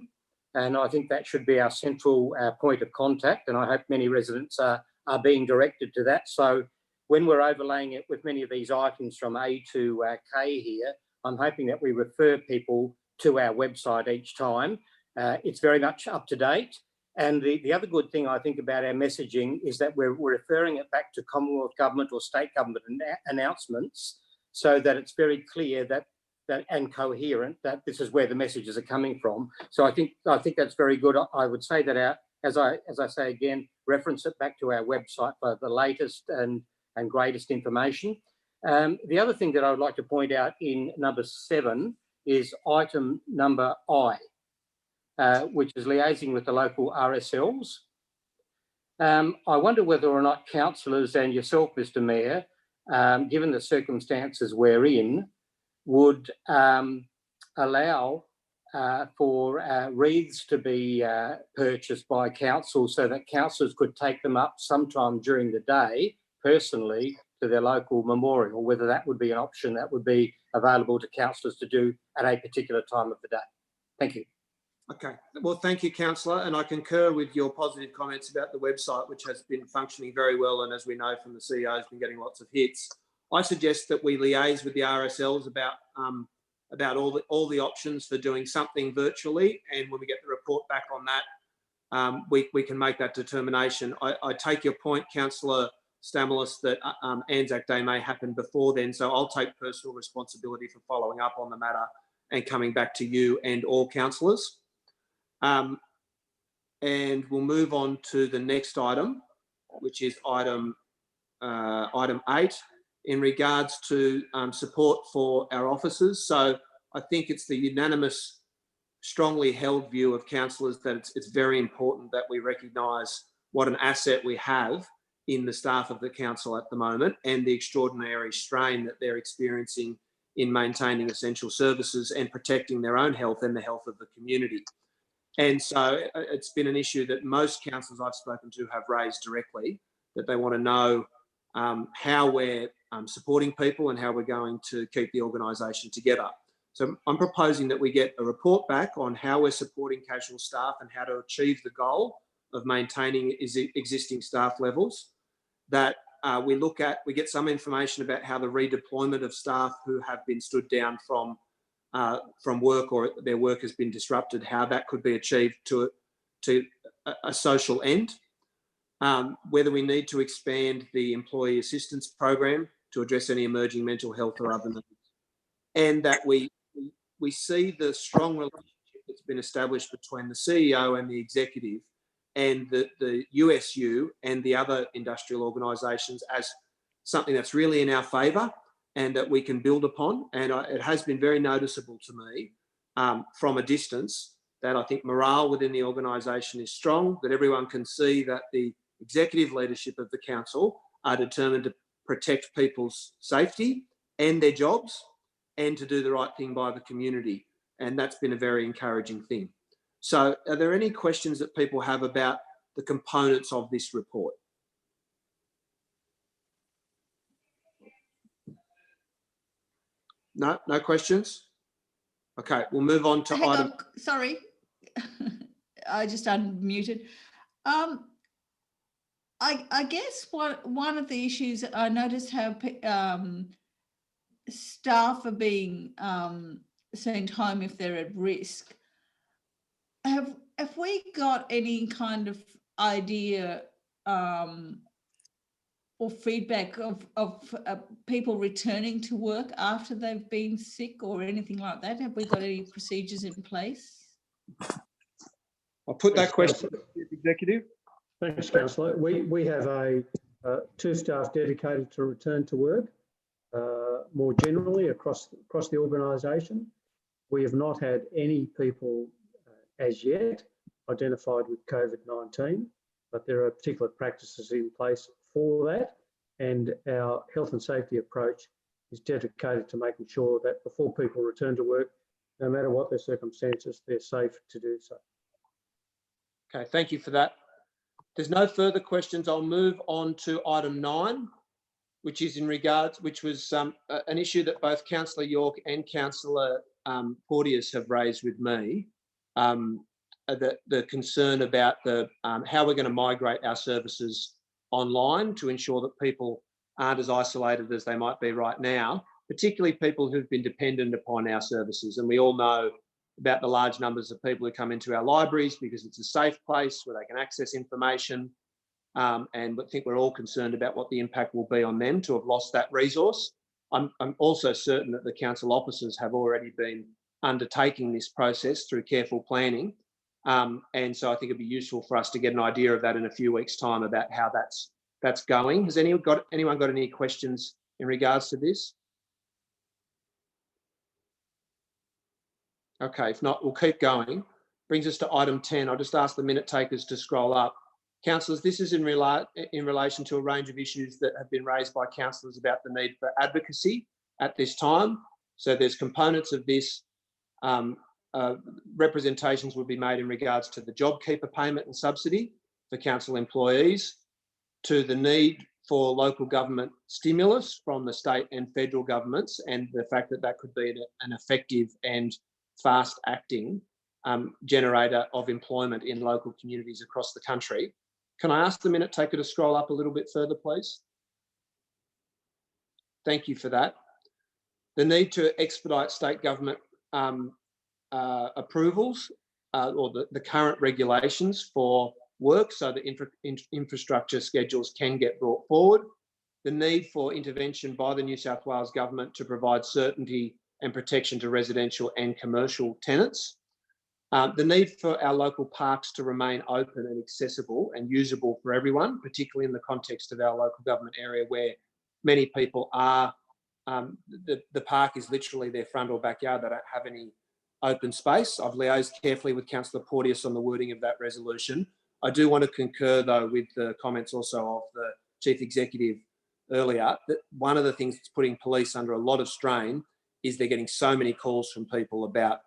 M: and I think that should be our central point of contact, and I hope many residents are being directed to that. So when we're overlaying it with many of these items from A to K here, I'm hoping that we refer people to our website each time. It's very much up to date. And the other good thing I think about our messaging is that we're referring it back to Commonwealth Government or state government announcements, so that it's very clear that and coherent that this is where the messages are coming from. So I think that's very good. I would say that as I say again, reference it back to our website for the latest and greatest information. The other thing that I would like to point out in number 7 is item number I, which is liaising with the local RSLs. I wonder whether or not councillors and yourself, Mr. Mayor, given the circumstances we're in, would allow for wreaths to be purchased by council, so that councillors could take them up sometime during the day personally to their local memorial, whether that would be an option that would be available to councillors to do at a particular time of the day. Thank you.
A: Okay, well, thank you, Councillor, and I concur with your positive comments about the website, which has been functioning very well, and as we know from the CEO, has been getting lots of hits. I suggest that we liaise with the RSLs about all the options for doing something virtually, and when we get the report back on that, we can make that determination. I take your point, Councillor Stamoulis, that Anzac Day may happen before then, so I'll take personal responsibility for following up on the matter and coming back to you and all councillors. And we'll move on to the next item, which is item 8, in regards to support for our officers. So I think it's the unanimous, strongly held view of councillors that it's very important that we recognise what an asset we have in the staff of the council at the moment, and the extraordinary strain that they're experiencing in maintaining essential services and protecting their own health and the health of the community. And so it's been an issue that most councillors I've spoken to have raised directly, that they want to know how we're supporting people and how we're going to keep the organisation together. So I'm proposing that we get a report back on how we're supporting casual staff and how to achieve the goal of maintaining existing staff levels, that we get some information about how the redeployment of staff who have been stood down from work or their work has been disrupted, how that could be achieved to a social end. whether we need to expand the employee assistance program to address any emerging mental health or other needs, and that we see the strong relationship that's been established between the CEO and the executive and the USU and the other industrial organisations as something that's really in our favour and that we can build upon. And it has been very noticeable to me from a distance that I think morale within the organisation is strong, that everyone can see that the executive leadership of the council are determined to protect people's safety and their jobs and to do the right thing by the community. And that's been a very encouraging thing. So are there any questions that people have about the components of this report? No questions? Okay, we'll move on to
B: Hang on, sorry. I just unmuted. I guess one of the issues I noticed how staff are being sent home if they're at risk. Have we got any kind of idea or feedback of people returning to work after they've been sick or anything like that? Have we got any procedures in place?
A: I'll put that question to the executive.
E: Thanks, Councillor. We have two staff dedicated to return to work. More generally across the organisation, we have not had any people as yet identified with COVID-19, but there are particular practices in place for that, and our health and safety approach is dedicated to making sure that before people return to work, no matter what their circumstances, they're safe to do so.
A: Okay, thank you for that. There's no further questions. I'll move on to item 9, which is which was an issue that both Councillor York and Councillor Porteous have raised with me. The concern about how we're going to migrate our services online to ensure that people aren't as isolated as they might be right now, particularly people who've been dependent upon our services. And we all know about the large numbers of people who come into our libraries because it's a safe place where they can access information. And I think we're all concerned about what the impact will be on them to have lost that resource. I'm also certain that the council officers have already been undertaking this process through careful planning. And so I think it'd be useful for us to get an idea of that in a few weeks' time about how that's going. Has anyone got any questions in regards to this? Okay, if not, we'll keep going. Brings us to item 10. I'll just ask the minute takers to scroll up. Councillors, this is in relation to a range of issues that have been raised by councillors about the need for advocacy at this time. So there's components of this. Representations will be made in regards to the JobKeeper payment and subsidy for council employees, to the need for local government stimulus from the state and federal governments, and the fact that that could be an effective and fast acting generator of employment in local communities across the country. Can I ask the minute taker to scroll up a little bit further, please? Thank you for that. The need to expedite state government approvals or the current regulations for work so that infrastructure schedules can get brought forward. The need for intervention by the New South Wales government to provide certainty and protection to residential and commercial tenants. The need for our local parks to remain open and accessible and usable for everyone, particularly in the context of our local government area where many people are, the park is literally their front or backyard. They don't have any open space. I've liaised carefully with Councillor Porteous on the wording of that resolution. I do want to concur, though, with the comments also of the Chief Executive earlier, that one of the things that's putting police under a lot of strain is they're getting so many calls from people about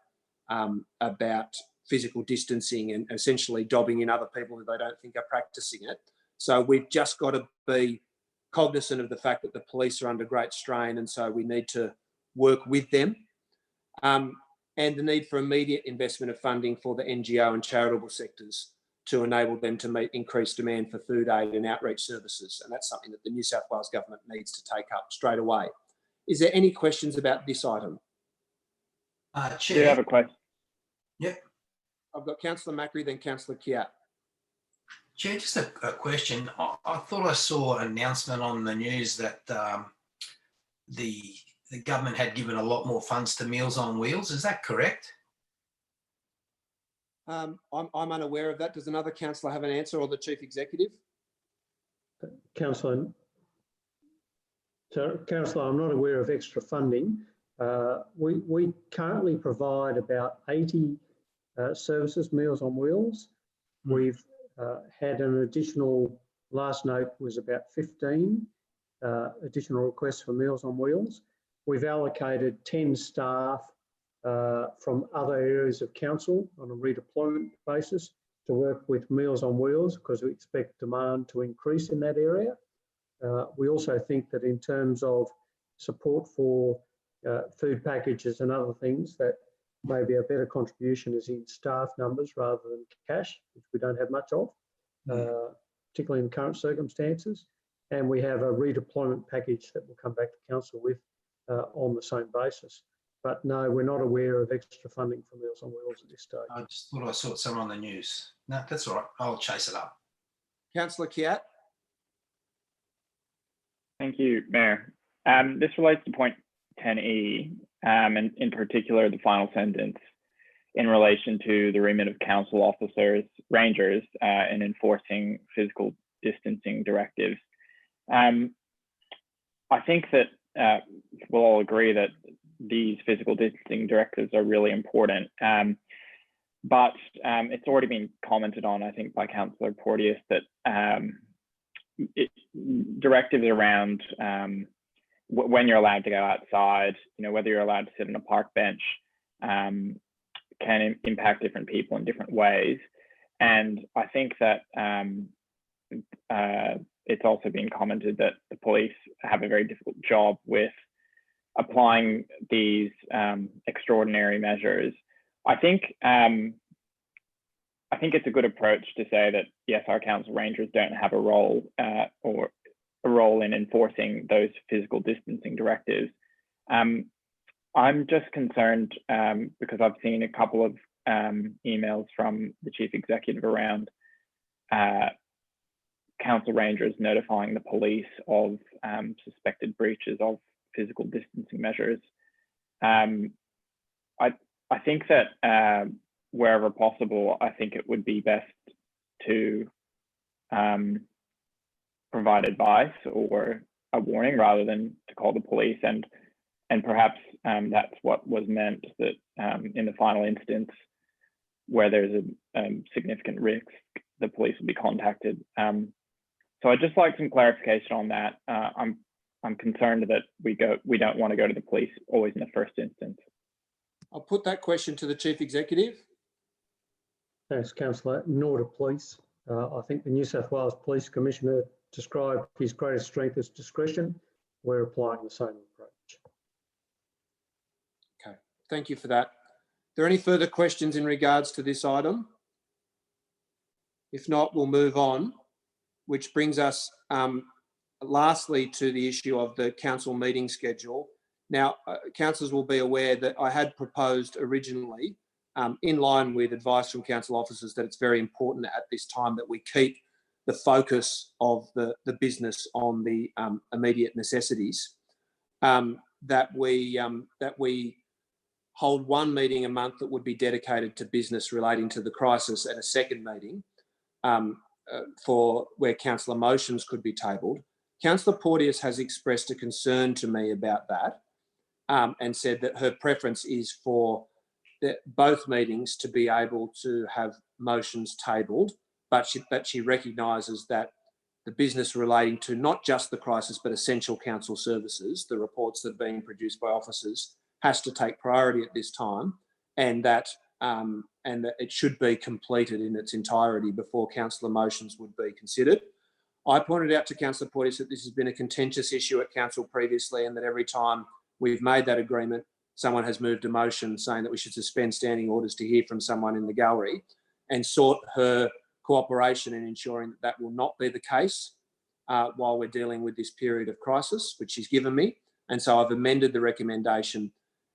A: physical distancing and essentially dobbing in other people who they don't think are practicing it. So we've just got to be cognizant of the fact that the police are under great strain, and so we need to work with them. And the need for immediate investment of funding for the NGO and charitable sectors to enable them to meet increased demand for food aid and outreach services. And that's something that the New South Wales government needs to take up straight away. Is there any questions about this item?
D: Chair.
G: I do have a question.
D: Yep.
A: I've got Councillor Macri, then Councillor Kiat.
D: Chair, just a question. I thought I saw an announcement on the news that the government had given a lot more funds to Meals on Wheels. Is that correct?
A: I'm unaware of that. Does another councillor have an answer, or the Chief Executive?
E: Councillor, I'm not aware of extra funding. We currently provide about 80 services, Meals on Wheels. We've had an additional, last note was about 15 additional requests for Meals on Wheels. We've allocated 10 staff from other areas of council on a redeployment basis to work with Meals on Wheels because we expect demand to increase in that area. We also think that in terms of support for food packages and other things, that maybe a better contribution is in staff numbers rather than cash, which we don't have much of, particularly in current circumstances. And we have a redeployment package that we'll come back to council with on the same basis. But no, we're not aware of extra funding for Meals on Wheels at this stage.
D: I just thought I saw it somewhere on the news. No, that's all right. I'll chase it up.
A: Councillor Kiat.
G: Thank you, Mayor. This relates to point 10E, and in particular, the final sentence in relation to the remit of council officers, rangers, in enforcing physical distancing directives. I think that we'll all agree that these physical distancing directives are really important, but it's already been commented on, I think, by Councillor Porteous that directives around when you're allowed to go outside, whether you're allowed to sit on a park bench, can impact different people in different ways. And I think that it's also been commented that the police have a very difficult job with applying these extraordinary measures. I think it's a good approach to say that yes, our council rangers don't have a role or a role in enforcing those physical distancing directives. I'm just concerned because I've seen a couple of emails from the Chief Executive around council rangers notifying the police of suspected breaches of physical distancing measures. I think that wherever possible, I think it would be best to provide advice or a warning rather than to call the police, and perhaps that's what was meant, that in the final instance where there's a significant risk, the police will be contacted. So I'd just like some clarification on that. I'm concerned that we don't want to go to the police always in the first instance.
A: I'll put that question to the Chief Executive.
E: Thanks, Councillor. Nor to police. I think the New South Wales Police Commissioner described his greatest strength as discretion. We're applying the same approach.
A: Okay, thank you for that. Are there any further questions in regards to this item? If not, we'll move on, which brings us lastly to the issue of the council meeting schedule. Now, councillors will be aware that I had proposed originally, in line with advice from council officers, that it's very important at this time that we keep the focus of the business on the immediate necessities, that we hold one meeting a month that would be dedicated to business relating to the crisis, and a second meeting for where councillor motions could be tabled. Councillor Porteous has expressed a concern to me about that, and said that her preference is for both meetings to be able to have motions tabled, but she recognises that the business relating to not just the crisis but essential council services, the reports that are being produced by officers, has to take priority at this time, and that it should be completed in its entirety before councillor motions would be considered. I pointed out to councillor Porteous that this has been a contentious issue at council previously, and that every time we've made that agreement, someone has moved a motion saying that we should suspend standing orders to hear from someone in the gallery, and sought her cooperation in ensuring that that will not be the case while we're dealing with this period of crisis, which she's given me. And so I've amended the recommendation.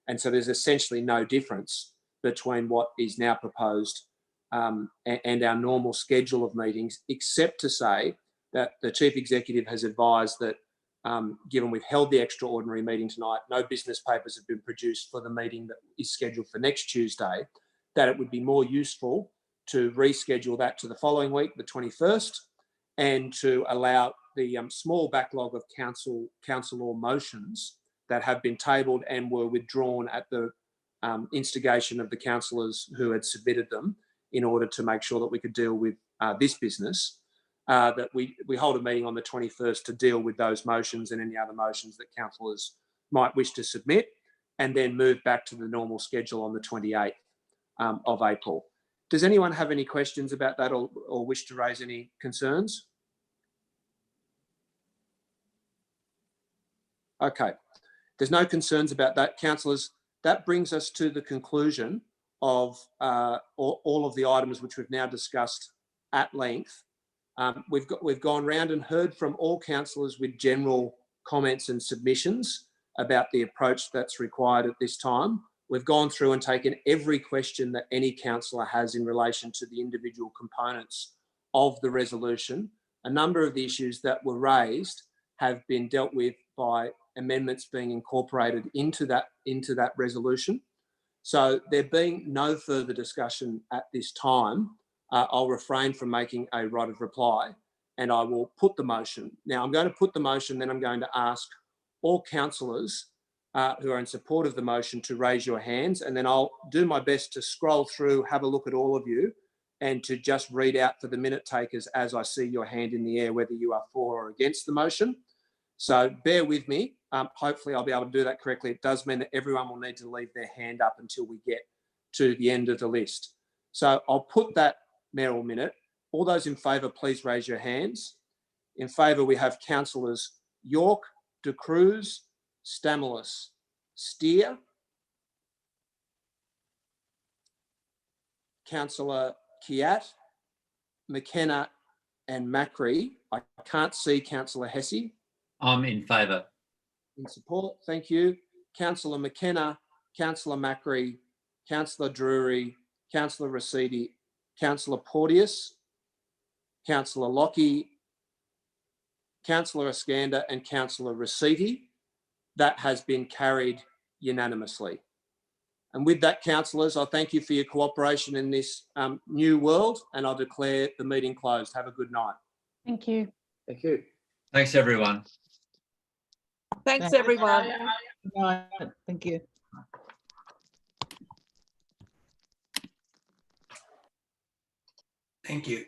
A: And so there's essentially no difference between what is now proposed and our normal schedule of meetings, except to say that the Chief Executive has advised that given we've held the extraordinary meeting tonight, no business papers have been produced for the meeting that is scheduled for next Tuesday, that it would be more useful to reschedule that to the following week, the 21st, and to allow the small backlog of council law motions that have been tabled and were withdrawn at the instigation of the councillors who had submitted them, in order to make sure that we could deal with this business, that we hold a meeting on the 21st to deal with those motions and any other motions that councillors might wish to submit, and then move back to the normal schedule on the 28th of April. Does anyone have any questions about that, or wish to raise any concerns? Okay, there's no concerns about that, councillors. That brings us to the conclusion of all of the items which we've now discussed at length. We've gone round and heard from all councillors with general comments and submissions about the approach that's required at this time. We've gone through and taken every question that any councillor has in relation to the individual components of the resolution. A number of the issues that were raised have been dealt with by amendments being incorporated into that resolution. So there being no further discussion at this time, I'll refrain from making a right of reply, and I will put the motion. Now I'm going to put the motion, then I'm going to ask all councillors who are in support of the motion to raise your hands, and then I'll do my best to scroll through, have a look at all of you, and to just read out for the minute takers as I see your hand in the air, whether you are for or against the motion. So bear with me. Hopefully I'll be able to do that correctly. It does mean that everyone will need to leave their hand up until we get to the end of the list. So I'll put that mayoral minute. All those in favour, please raise your hands. In favour, we have councillors York, De Cruz, Stamoulis, Steer, councillor Kiat, McKenna and Macri. I can't see councillor Hesse.
H: I'm in favour.
A: In support, thank you. Councillor McKenna, Councillor Macri, Councillor Drury, Councillor Rosidi, Councillor Porteous, Councillor Lockie, Councillor Iskander and Councillor Rosidi. That has been carried unanimously. And with that, councillors, I thank you for your cooperation in this new world, and I'll declare the meeting closed. Have a good night.
I: Thank you.
M: Thank you.
H: Thanks, everyone.
O: Thanks, everyone.
K: Good night. Thank you.
D: Thank you.